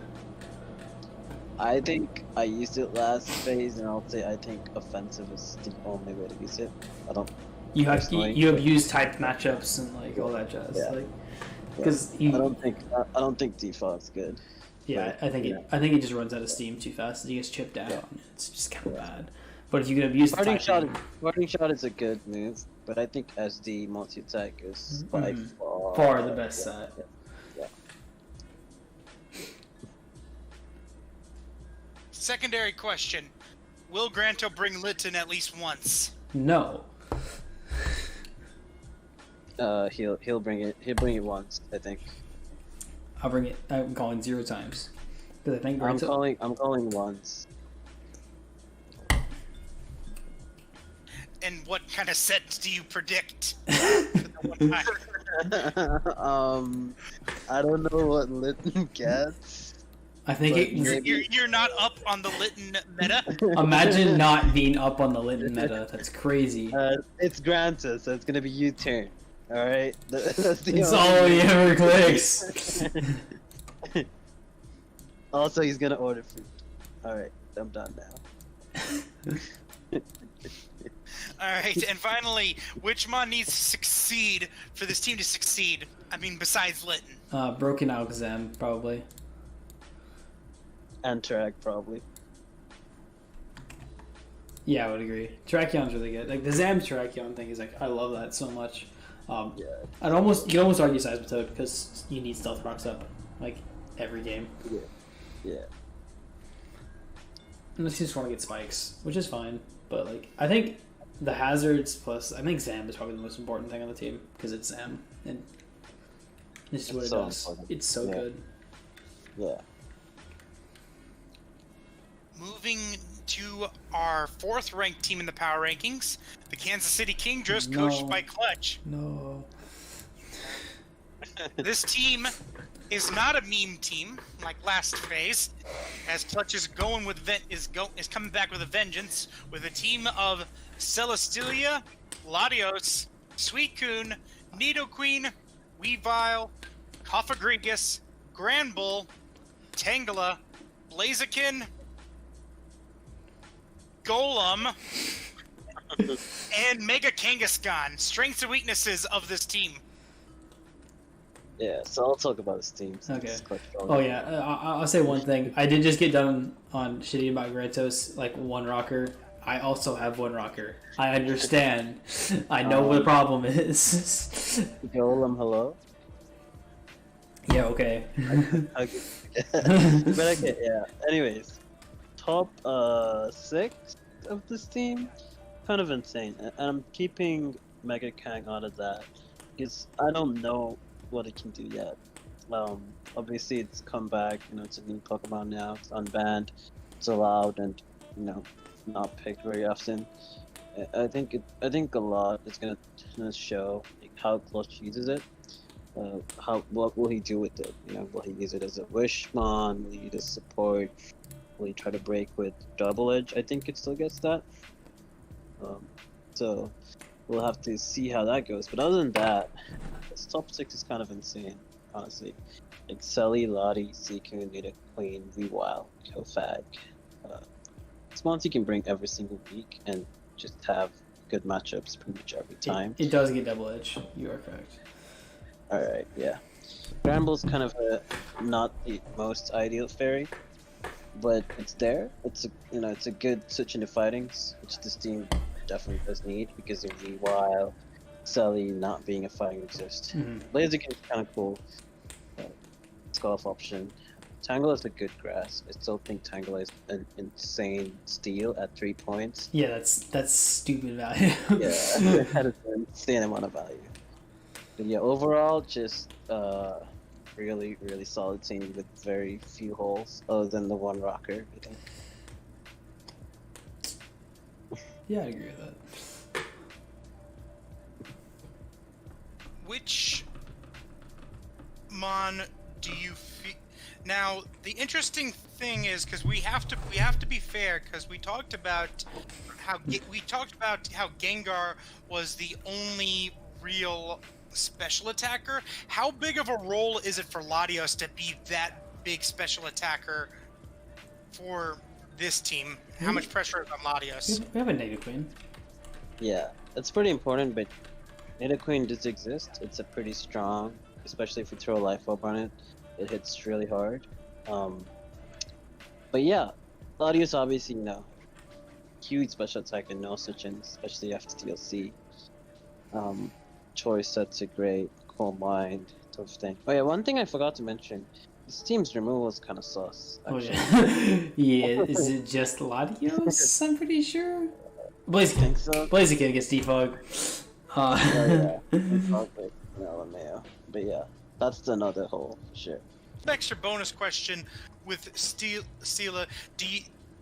S2: I think I used it last phase, and I'll say I think offensive is the only way to use it. I don't.
S1: You have
S2: personally-
S1: you have used typed matchups and like all that jazz.
S2: Yeah.
S1: Like,
S2: Yeah.
S1: because
S2: I don't think default's good.
S1: yeah,
S2: but,
S1: I think
S2: yeah.
S1: it just runs out of steam too fast. It gets chipped out.
S2: Yeah.
S1: It's just kind of bad. But if you could have used the
S2: Parting
S1: typing,
S2: shot is a good move, but I think SD multi attack is by
S1: far the best
S2: yeah,
S1: set.
S2: Yeah.
S3: Secondary question: will Granto bring Litten at least once?
S1: No.
S2: He'll bring it. He'll bring it once, I think.
S1: I'll bring it. I'm calling 0 times. Because I think
S2: I'm
S1: Granto,
S2: calling once.
S3: And what kind of set do you predict? For the one time?
S2: I don't know what Litten gets.
S1: I think
S2: but
S1: it.
S2: maybe-
S3: You're not up on the Litten meta.
S1: Imagine not being up on the Litten meta. That's crazy.
S2: It's Granta, so it's gonna be U-turn. All right, that's the
S1: It's
S2: only
S1: all he
S2: thing.
S1: ever clicks.
S2: Also, he's gonna order food. All right, I'm done now.
S3: All right, and finally, which mon needs to succeed for this team to succeed? I mean, besides Litten.
S1: Broken Alakazam, probably.
S2: And Tarak, probably.
S1: Yeah, I would agree. Terrakion really good. Like the Zam Terrakion thing is like I love that so much.
S2: Yeah.
S1: You can almost argue Seismitoad because you need Stealth Rocks up like every game.
S2: Yeah.
S1: Unless you just want to get spikes, which is fine. But like I think the hazards plus I think Zam is probably the most important thing on the team because it's Zam and this is what
S2: It's
S1: it
S2: so
S1: does.
S2: important.
S1: It's so
S2: Yeah.
S1: good.
S2: Yeah.
S3: Moving to our 4th ranked team in the power rankings, the Kansas City Kingdras,
S1: No.
S3: coached by Clutch.
S1: No.
S3: This team is not a meme team like last phase, as Clutch is going with is coming back with a vengeance with a team of Celestelia, Latios, Suicune, Nidoqueen, Weavile, Cofagrigus, Granbull, Tangela, Blaziken, Golem, and Mega Kangaskhan. Strengths and weaknesses of this team.
S2: Yeah. So I'll talk about his team. since
S1: Okay.
S2: it's quite
S1: Oh yeah, I'll say one thing. I did just get done on shitty about Grantos, like one rocker. I also have one rocker. I understand. I know what the problem is.
S2: Golem, hello.
S1: Yeah, okay.
S2: Okay. But okay, yeah. Anyways, top 6 of this team, kind of insane, and I'm keeping Mega Kang out of that because I don't know what it can do yet. Obviously it's come back. It's a new Pokemon now. It's unbanned. It's allowed, and not picked very often. I think a lot is gonna show how Clutch uses it. What will he do with it? Will he use it as a Wishmon? Will he use it as support? Will he try to break with Double Edge? I think it still gets that. So we'll have to see how that goes. But other than that, this top 6 is kind of insane, honestly. It's Selly, Lottie, Suicune, Nidoqueen, Weavile, Kofag. It's ones you can bring every single week and just have good matchups pretty much every time.
S1: It does get double edge. You are correct.
S2: Alright, yeah. Bramble's kind of not the most ideal fairy, but it's there. It's a good switch into fightings, which this team definitely does need because of Weavile, Selly not being a fighting resist. Blaziken is kind of cool. Scarf option. Tangela is a good grass. I still think Tangela is an insane steal at 3 points.
S1: Yeah, that's stupid value.
S2: Yeah, that is an insane amount of value. But yeah, overall, just really, really solid team with very few holes, other than the one rocker, I think.
S1: Yeah, I agree with that.
S3: Which mon do you feel? Now, the interesting thing is because we have to be fair because we talked about how Gengar was the only real special attacker. How big of a role is it for Latios to be that big special attacker for this team? How much pressure is on Latios?
S1: We have a Native Queen.
S2: Yeah, it's pretty important, but Native Queen does exist. It's a pretty strong, especially if you throw a life orb on it. It hits really hard. But yeah, Latios obviously, huge special attack and no switch-in, especially after DLC. Choice sets are great, Cold Mind, tough thing. Oh yeah, one thing I forgot to mention. This team's removal is kind of sus. Actually.
S1: Oh yeah. Yeah, is it just Latios? I'm pretty sure. Blaziken.
S2: So.
S1: Blaziken gets defog.
S2: Oh yeah. LMAO. But yeah, that's another hole for sure.
S3: Extra bonus question with Steela.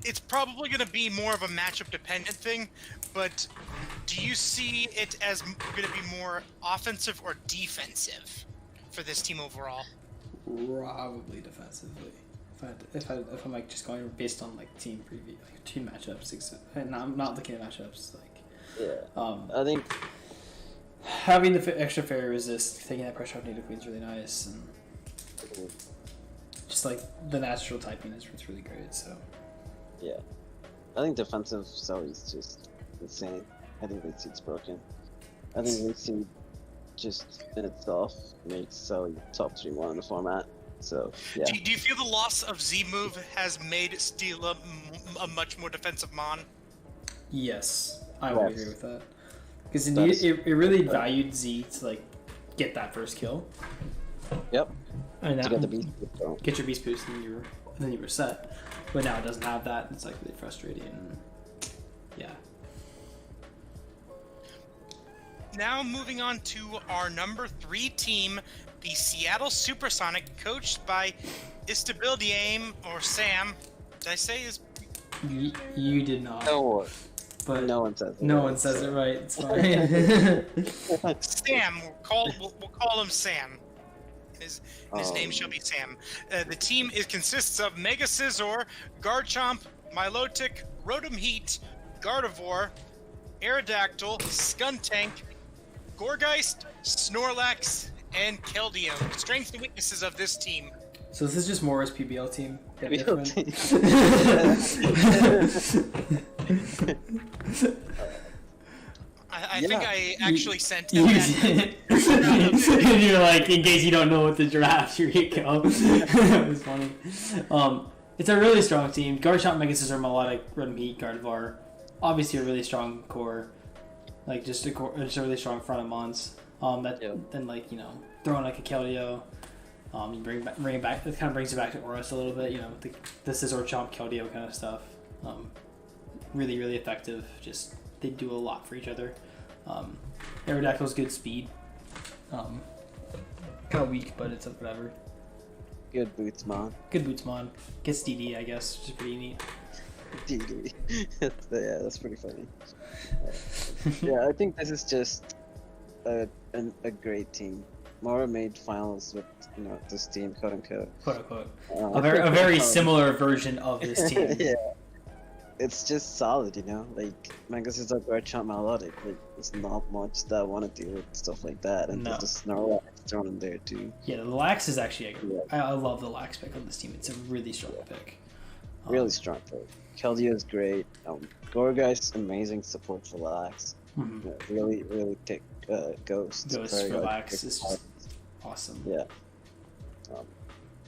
S3: It's probably going to be more of a matchup dependent thing, but do you see it as going to be more offensive or defensive for this team overall?
S1: Probably defensively. If I'm like just going based on like team preview, like team matchups, and I'm not looking at matchups like.
S2: Yeah. I think
S1: having the extra fairy resist, taking that pressure off Native Queen is really nice, and just like the natural typing is really great. So.
S2: Yeah, I think defensive Zoe is just insane. I think Lead Seed's broken. I think Lead Seed just in itself makes Zoe top 3-1 in the format. So yeah.
S3: Do you feel the loss of Z move has made Steela a much more defensive mon?
S1: Yes, I would agree with that. Because it really valued Z to like get that first kill.
S2: Yep.
S1: And
S2: to get the beast boost.
S1: Get your beast boost, and then you were set. But now it doesn't have that. It's like really frustrating. Yeah.
S3: Now moving on to our number 3 team, the Seattle Supersonic, coached by Istability Aim or Sam. Did I say his?
S1: You did not.
S2: No,
S1: but
S2: no one says it.
S1: No one says it right. It's fine.
S3: Sam. We'll call him Sam. His name shall be Sam. The team consists of Mega Scizor, Garchomp, Milotic, Rotom Heat, Gardevoir, Aerodactyl, Skuntank, Gourgeist, Snorlax, and Keldeo. Strengths and weaknesses of this team.
S1: So this is just Mora's PBL team.
S3: I think I actually sent
S1: you. You're like, in case you don't know what the draft, here you go. That was funny. It's a really strong team. Garchomp, Mega Scizor, Milotic, Rotom Heat, Gardevoir. Obviously a really strong core. Like just a really strong front of Mons. Then like, throwing like a Keldeo. You bring it back. It kind of brings it back to Oros a little bit. The Scizor Chomp Keldeo kind of stuff. Really, really effective. Just they do a lot for each other. Aerodactyl's good speed. Kind of weak, but it's whatever.
S2: Good boots, man.
S1: Good boots, man. Gets DD, I guess, which is pretty neat.
S2: DD. Yeah, that's pretty funny. Yeah, I think this is just a great team. Mora made finals with this team, quote unquote.
S1: Quote unquote. A very similar version of this team.
S2: Yeah. It's just solid, like Mega Scizor, Garchomp, Milotic. Like, there's not much that I want to do with stuff like that, and there's the Snorlax thrown in there too.
S1: Yeah, the Lax is actually I love the Lax pick on this team. It's a really strong pick.
S2: Really strong pick. Keldeo is great. Gourgeist, amazing support for Lax.
S1: Mm-hmm.
S2: Really, really take Ghost.
S1: Ghost for Lax is just awesome.
S2: Yeah.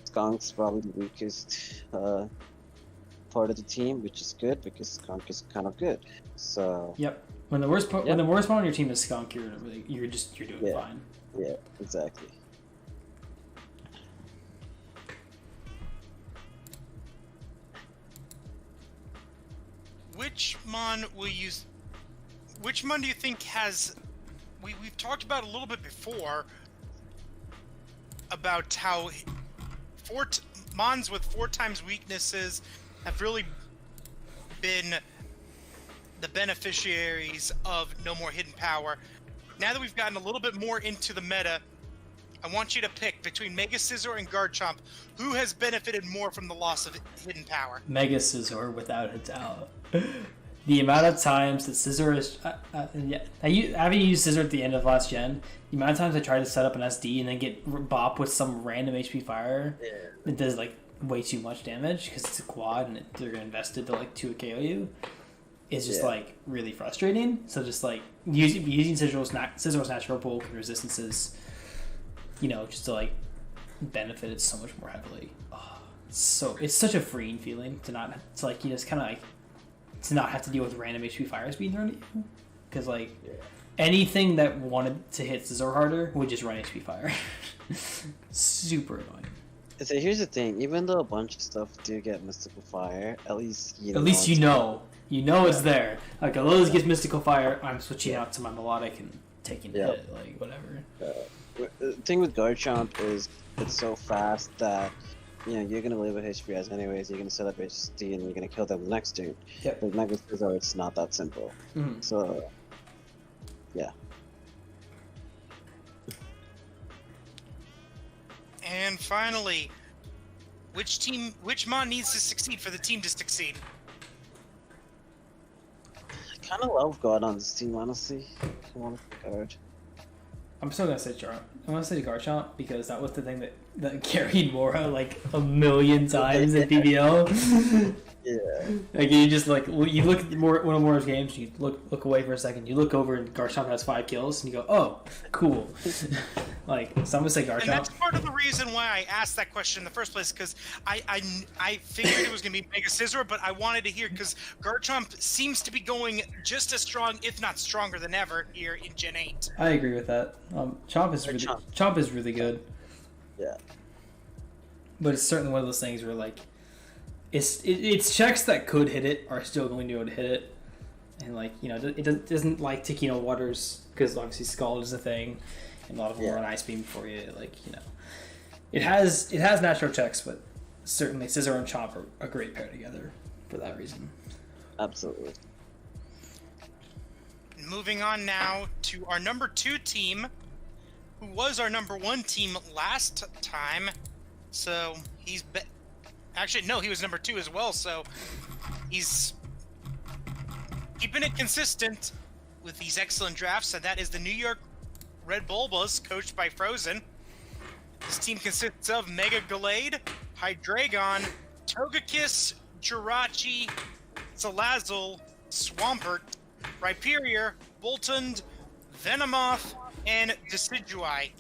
S2: Skunk's probably the weakest part of the team, which is good because Skunk is kind of good. So.
S1: Yep. When the worst part on your team is Skunk, you're doing fine.
S2: Yeah. Exactly.
S3: Which mon do you think has? We've talked about a little bit before about how mons with 4 times weaknesses have really been the beneficiaries of No More Hidden Power. Now that we've gotten a little bit more into the meta, I want you to pick between Mega Scizor and Garchomp, who has benefited more from the loss of Hidden Power?
S1: Mega Scizor, without a doubt. the amount of times that Scissor is... having used Scissor at the end of last gen, the amount of times I try to set up an SD and then get bop with some random HP fire, it does like way too much damage because it's a quad and they're going to invest it to like 2 KO you. It's just like really frustrating. So just like using Scizor's natural bulk and resistances, you know, just to like benefit it so much more heavily. Oh, it's such a freeing feeling to not to like, you know, it's kind of like to not have to deal with random HP fires being thrown at you, because like anything that wanted to hit Scizor harder would just run HP fire. Super annoying.
S2: So here's the thing: even though a bunch of stuff do get mystical fire, at least you know it's there. Like Alolas gets mystical fire, I'm switching out to my melodic and taking the hit, like whatever. The thing with Garchomp is it's so fast that, you know, you're gonna live with HP as anyways. You're gonna set up HD and you're gonna kill them the next turn.
S1: Yep.
S2: But Mega Scizor, it's not that simple.
S1: Mm-hmm.
S2: So, yeah.
S3: And finally, which mon needs to succeed for the team to succeed?
S2: I kind of love God on this team, honestly. I want to guard.
S1: I'm still gonna say I'm gonna say Garchomp because that was the thing that carried Mora like a million times in PBL.
S2: Yeah.
S1: Like you just like you look at one of Mora's games, you look away for a second, you look over and Garchomp has 5 kills, and you go, oh, cool. Like so I'm gonna say Garchomp.
S3: And that's part of the reason why I asked that question in the first place, because I figured it was gonna be Mega Scizor, but I wanted to hear because Garchomp seems to be going just as strong, if not stronger than ever, here in Gen 8.
S1: I agree with that. Chomp is really good.
S2: Yeah.
S1: But it's certainly one of those things where like it's checks that could hit it are still going to be able to hit it, and like, you know, it doesn't like Tikino Waters because obviously Scald is a thing, and a lot of them run Ice Beam for you. Like, you know, it has natural checks, but certainly Scizor and Chomp are a great pair together for that reason.
S2: Absolutely.
S3: Moving on now to our number 2 team, who was our number 1 team last time. So he's actually, no, he was number 2 as well, so he's keeping it consistent with these excellent drafts, and that is the New York Red Bulbas, coached by Frozen. This team consists of Mega Gallade, Hydreigon, Togekiss, Jirachi, Salazzle, Swampert, Rhyperior, Boltund, Venomoth, and Decidueye.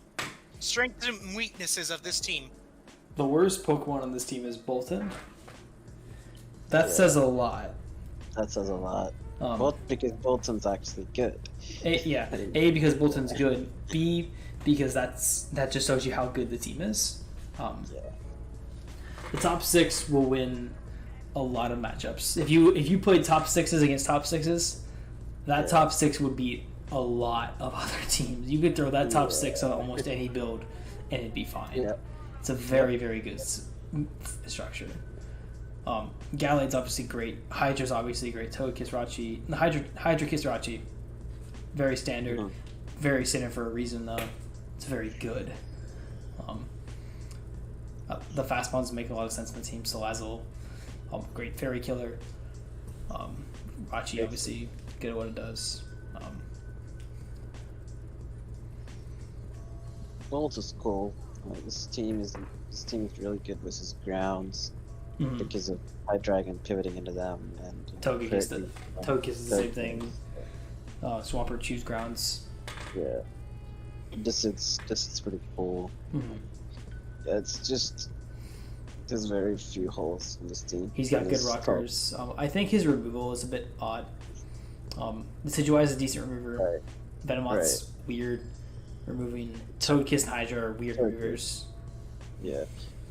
S3: Strengths and weaknesses of this team.
S1: The worst Pokemon on this team is Boltund. That says a lot.
S2: That says a lot. Both because Boltund's actually good.
S1: A, because Boltund's good. B, because that just shows you how good the team is. The top 6 will win a lot of matchups. If you play top 6s against top 6s, that top 6 would beat a lot of other teams. You could throw that top 6 on almost any build and it'd be fine.
S2: Yeah.
S1: It's a very, very good structure. Gallade's obviously great. Hydra's obviously great. Togekiss, Rachi. Hydra Kiss Rachi. Very standard. Very standard for a reason, though. It's very good. The fast ones make a lot of sense in the team. Salazzle, great fairy killer. Rachi, obviously, good at what it does.
S2: Bolt is cool. This team is really good versus grounds because of Hydreigon pivoting into them, and
S1: Togekiss is the same thing. Swampert choose grounds.
S2: Yeah, this is pretty cool. Yeah, it's just there's very few holes in this team.
S1: He's got good rockers. I think his removal is a bit odd. The Decidueye is a decent remover.
S2: Right.
S1: Venomoth's weird removing. Togekiss and Hydra are weird removers.
S2: Yeah.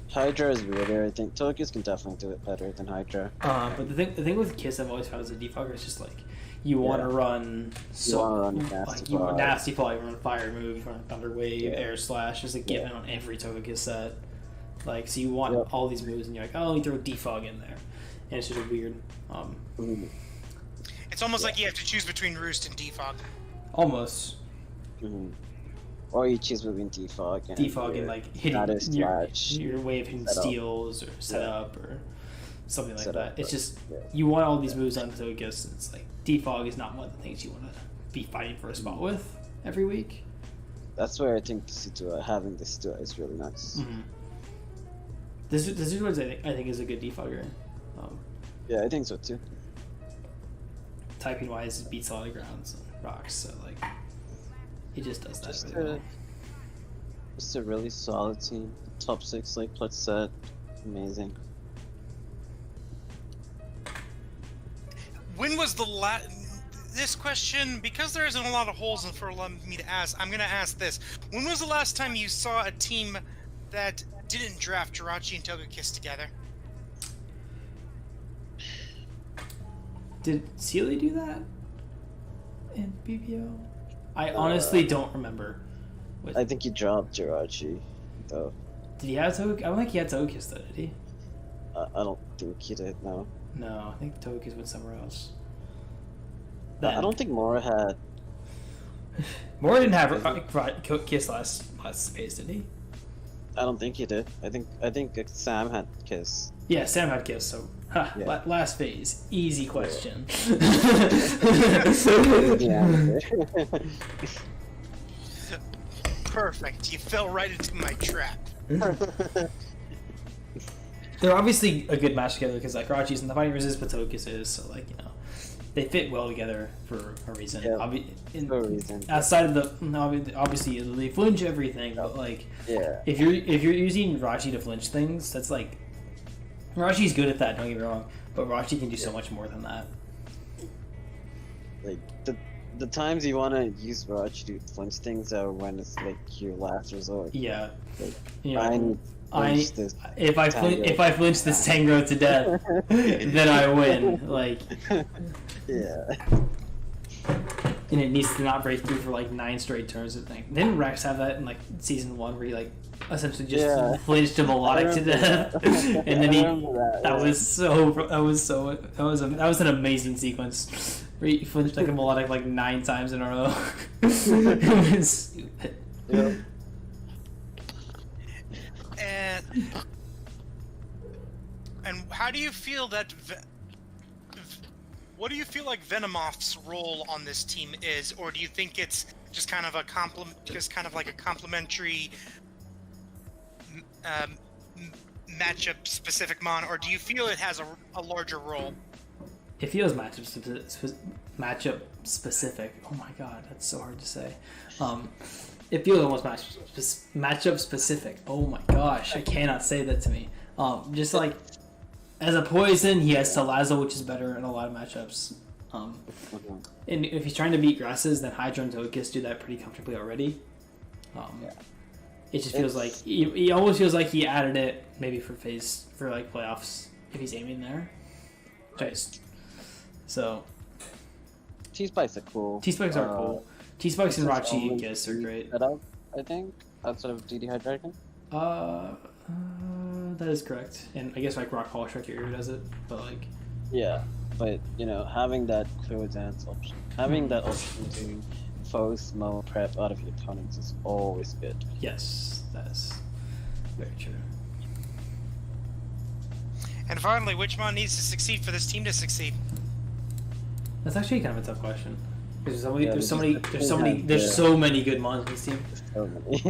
S2: Hydra is weirder. I think Togekiss can definitely do it better than Hydra.
S1: But the thing with Kiss I've always found as a defogger is just like you want to run
S2: Nasty
S1: you want Nasty Fall, you run Fire Move, you run Thunder Wave, Air Slash, just a given on every Togekiss set. Like, so you want all these moves, and you're like, oh, you throw Defog in there, and it's just weird.
S3: It's almost like you have to choose between Roost and Defog.
S1: Almost.
S2: Or you choose between Defog and
S1: like hitting your way of hitting steals or setup or something like
S2: set
S1: that.
S2: up,
S1: It's just
S2: yeah.
S1: you want all these moves on Togekiss. It's like defog is not one of the things you want to be fighting for a spot with every week.
S2: That's where I think having this Situa is really nice.
S1: Mm-hmm. This is what I think is a good defogger.
S2: Yeah, I think so too.
S1: Typing wise, it beats a lot of grounds and rocks, so like it just does that
S2: Just
S1: really well.
S2: Just a really solid team. Top 6 like plus set, amazing.
S3: When was the last? This question, because there isn't a lot of holes in for me to ask, I'm gonna ask this: when was the last time you saw a team that didn't draft Jirachi and Togekiss together?
S1: Did Sealy do that in BPO? I honestly don't remember.
S2: I think he dropped Jirachi, though.
S1: Did he have Togekiss? I don't think he had Togekiss though, did he?
S2: I don't think he did, no.
S1: No, I think Togekiss went somewhere else.
S2: I don't think Mora had...
S1: Mora didn't have Kiss last phase, did he?
S2: I don't think he did. I think Sam had Kiss.
S1: Yeah, Sam had Kiss, so
S2: Yeah.
S1: last phase. Easy question.
S2: Yeah.
S3: Perfect. You fell right into my trap.
S1: They're obviously a good match together because like Rachi's in the fighting resist, but Togekiss is, so like, you know, they fit well together for a reason.
S2: Yeah, for a reason.
S1: Outside of the obviously they flinch everything, but like
S2: Yeah.
S1: if you're using Rachi to flinch things, that's like Rachi's good at that. Don't get me wrong, but Rachi can do so much more than that.
S2: Like, the times you want to use Rachi to flinch things are when it's like your last resort.
S1: Yeah,
S2: Like,
S1: you know,
S2: if
S1: I flinch this Tangrowth to death, then I win. Like,
S2: yeah.
S1: and it needs to not break through for like 9 straight turns. I think. Didn't Rex have that in like season 1 where he like essentially just flinched a melodic to death, and then that was an amazing sequence. Where he flinched like a melodic like 9 times in a row. It was stupid.
S2: Yep.
S3: And how do you feel that? What do you feel like Venomoth's role on this team is, or do you think it's just kind of a complementary matchup specific mon, or do you feel it has a larger role?
S1: It feels matchup specific. Oh my god, that's so hard to say. It feels almost matchup specific. Oh my gosh, I cannot say that to me. Just like as a poison, he has Salazzle, which is better in a lot of matchups. And if he's trying to beat grasses, then Hydro and Togekiss do that pretty comfortably already. It just feels like he almost feels like he added it maybe for like playoffs if he's aiming there. So
S2: T-Spikes are cool.
S1: T-Spikes are cool. T-Spikes and Rachi and Kiss are great.
S2: I think outside of DD Hydreigon.
S1: That is correct. And I guess like Rock Hall Sharkira does it, but like
S2: Yeah, but you know, having that clear dance option, having that option to force more prep out of your opponents is always good.
S1: yes, that is very true.
S3: And finally, which mon needs to succeed for this team to succeed?
S1: That's actually kind of a tough question. Because there's so many good mons in this team.
S2: So many.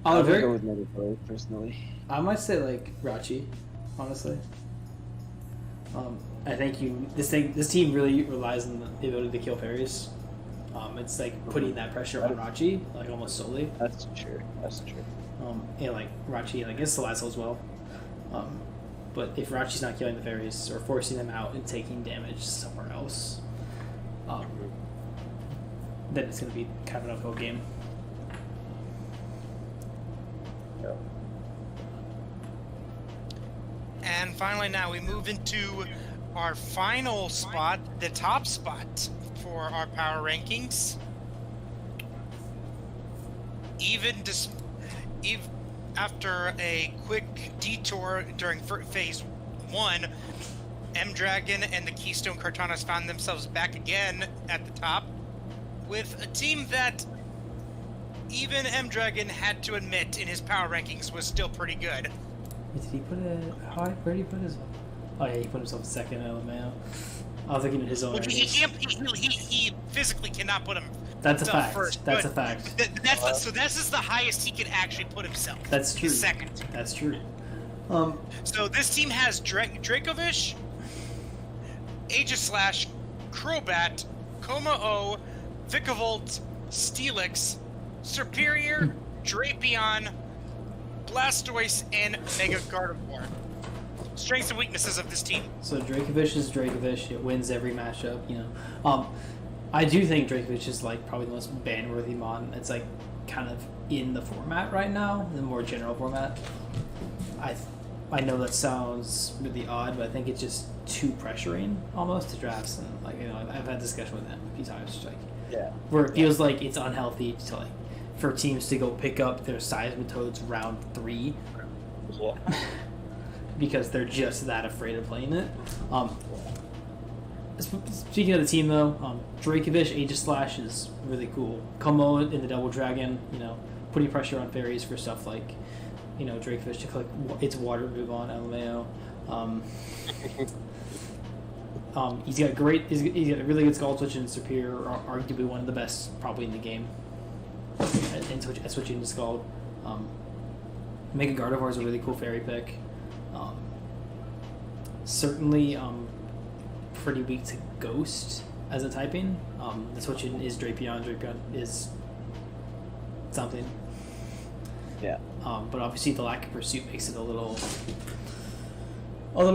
S1: I would
S2: go with Medicaid personally.
S1: I might say like Rachi, honestly. I think this team really relies on the ability to kill fairies. It's like putting that pressure on Rachi, like almost solely.
S2: That's true.
S1: And like Rachi and I guess Salazzle as well. But if Rachi's not killing the fairies or forcing them out and taking damage somewhere else, then it's going to be kind of an uphill game.
S2: Yep.
S3: And finally, now we move into our final spot, the top spot for our power rankings. Even after a quick detour during phase 1, M-Dragon and the Keystone Kartanas found themselves back again at the top with a team that even M-Dragon had to admit in his power rankings was still pretty good.
S1: Did he put it? Where did he put his? Oh yeah, he put himself second at LMAO. I was looking at his own
S3: Which he
S1: rankings.
S3: can't. He physically cannot put him.
S1: That's a
S3: himself
S1: fact.
S3: First,
S1: That's a
S3: but
S1: fact.
S3: So this is the highest he can actually put himself.
S1: That's true.
S3: He's second.
S1: That's true.
S3: So this team has Dracovish, Aegislash, Crobat, Coma O, Vikavolt, Steelix, Superior, Drapion, Blastoise, and Mega Gardevoir. Strengths and weaknesses of this team.
S1: So Dracovish is Dracovish. It wins every matchup, you know. I do think Dracovish is like probably the most ban-worthy mon. It's like kind of in the format right now, the more general format. I know that sounds really odd, but I think it's just too pressuring almost to drafts, and like, you know, I've had discussion with him a few times, just like where it feels like it's unhealthy to like for teams to go pick up their Seismitoads round 3 because they're just that afraid of playing it. Speaking of the team though, Dracovish Aegislash is really cool. Como in the Double Dragon, you know, putting pressure on fairies for stuff like, you know, Dracovish to click its water move on LMAO. He's got a really good Skull Switch and Superior, arguably one of the best probably in the game. And switching to Scald. Mega Gardevoir is a really cool fairy pick. Certainly pretty weak to Ghost as a typing. The switching is Drapion. Drapion is something.
S2: Yeah.
S1: But obviously the lack of pursuit makes it a little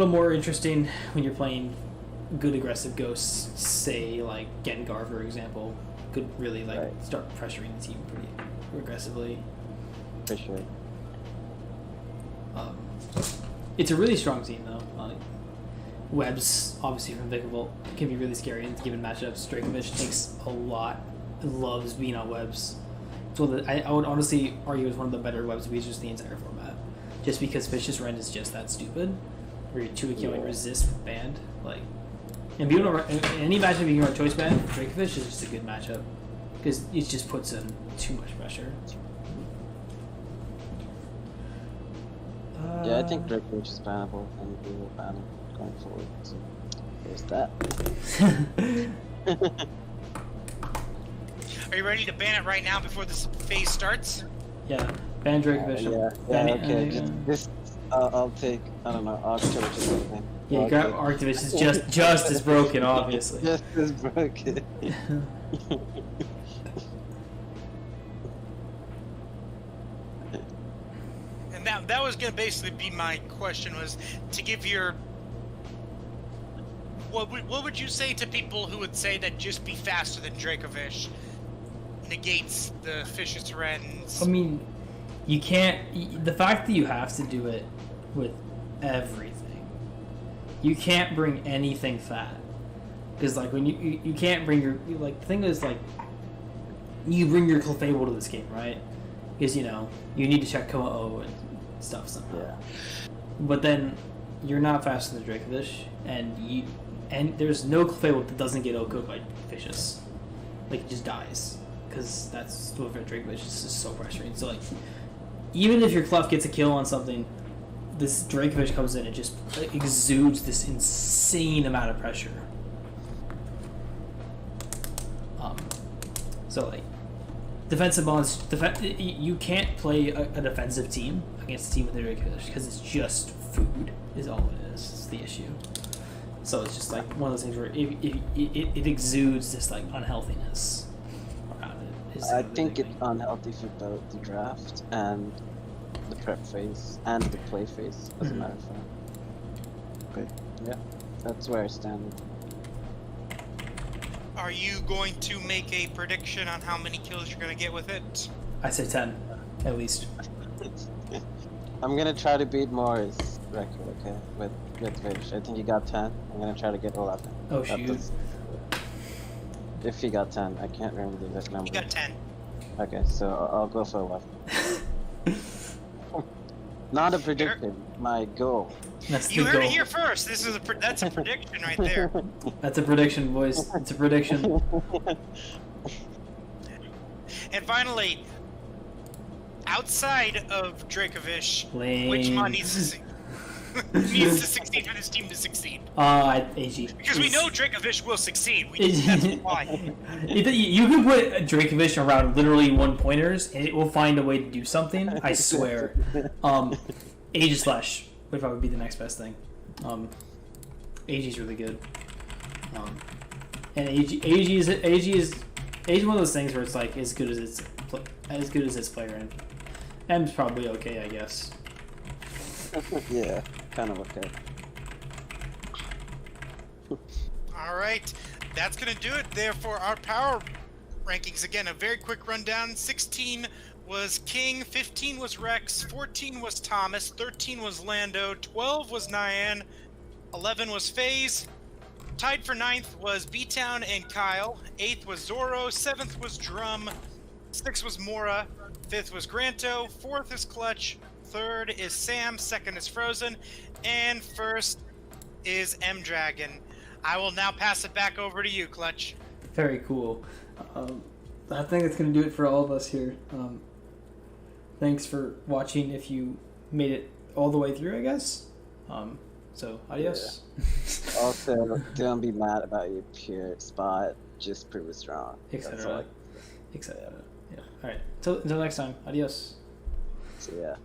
S1: more interesting when you're playing good aggressive ghosts. Say like Gengar, for example, could really like start pressuring the team pretty aggressively.
S2: For sure.
S1: It's a really strong team though. Webs, obviously from Vikavolt, can be really scary in given matchups. Dracovish takes a lot, loves being on webs. So I would honestly argue it's one of the better webs users in the entire format. Just because Vicious Rend is just that stupid. Where you're 2 and resist banned. Like, and being able to, in any matchup you can run choice band, Dracovish is just a good matchup. Because it just puts in too much pressure.
S2: Yeah, I think Dracovish is bannable, and we will ban him going forward. So there's that.
S3: Are you ready to ban it right now before this phase starts?
S1: Yeah, ban Dracovish.
S2: Okay. This, I'll take, I don't know, Arcturus or something.
S1: Yeah, you grab Arcturus is just as broken, obviously.
S2: Just as broken.
S3: And that was going to basically be my question, was to give your... What would you say to people who would say that just be faster than Dracovish negates the Vicious Rends?
S1: I mean, you can't... The fact that you have to do it with everything. You can't bring anything fat. Because, like, when you can't bring your... Like, the thing is, like, you bring your Clefable to this game, right? Because, you know, you need to check Coma O and stuff somehow.
S2: Yeah.
S1: But then, you're not faster than Dracovish, and there's no Clefable that doesn't get OHKO'd by Vicious. Like, it just dies. Because that's what Dracovish is just so pressuring. So, like, even if your Clef gets a kill on something, this Dracovish comes in and just exudes this insane amount of pressure. So, like, defensive bonds, you can't play a defensive team against a team with a Dracovish because it's just food is all it is. It's the issue. So it's just like one of those things where it exudes this like unhealthiness around it.
S2: I think it's unhealthy for both the draft and the prep phase and the play phase, as a matter of fact. Okay. Yeah, that's where I stand.
S3: Are you going to make a prediction on how many kills you're going to get with it?
S1: I say 10, at least.
S2: I'm gonna try to beat Maury's record, okay? With Vish. I think he got 10. I'm gonna try to get 11.
S1: Oh shoot.
S2: If he got 10, I can't remember the exact number.
S3: He got 10.
S2: Okay, so I'll go for 11. Not a prediction, my goal.
S1: That's
S3: You
S1: the
S3: heard
S1: goal.
S3: it here first. That's a prediction right there.
S1: That's a prediction, boys. It's a prediction.
S3: And finally, outside of Dracovish,
S1: Lame.
S3: which mon needs to see? needs to succeed for this team to succeed.
S1: AG.
S3: Because we know Dracovish will succeed. That's why.
S1: You can put Dracovish around literally 1-pointers, and it will find a way to do something. I swear. Aegis Slash would probably be the next best thing. AG's really good. And AG is one of those things where it's like as good as its player, and M's probably okay, I guess.
S2: Yeah, kind of okay.
S3: Alright, that's going to do it there for our power rankings. Again, a very quick rundown. 16 was King, 15 was Rex, 14 was Thomas, 13 was Lando, 12 was Nyan, 11 was FaZe. Tied for 9th was Btown and Kyle, 8th was Zoro, 7th was Drum, 6th was Mora, 5th was Granto, 4th is Clutch, 3rd is Sam, 2nd is Frozen, and 1st is M-Dragon. I will now pass it back over to you, Clutch.
S1: Very cool. I think that's going to do it for all of us here. Thanks for watching if you made it all the way through, I guess. So, adios.
S2: Yeah. Also, don't be mad about your pure spot. Just prove us wrong.
S1: Etc. Etc. Yeah. All right. Until next time. Adios.
S2: So, yeah.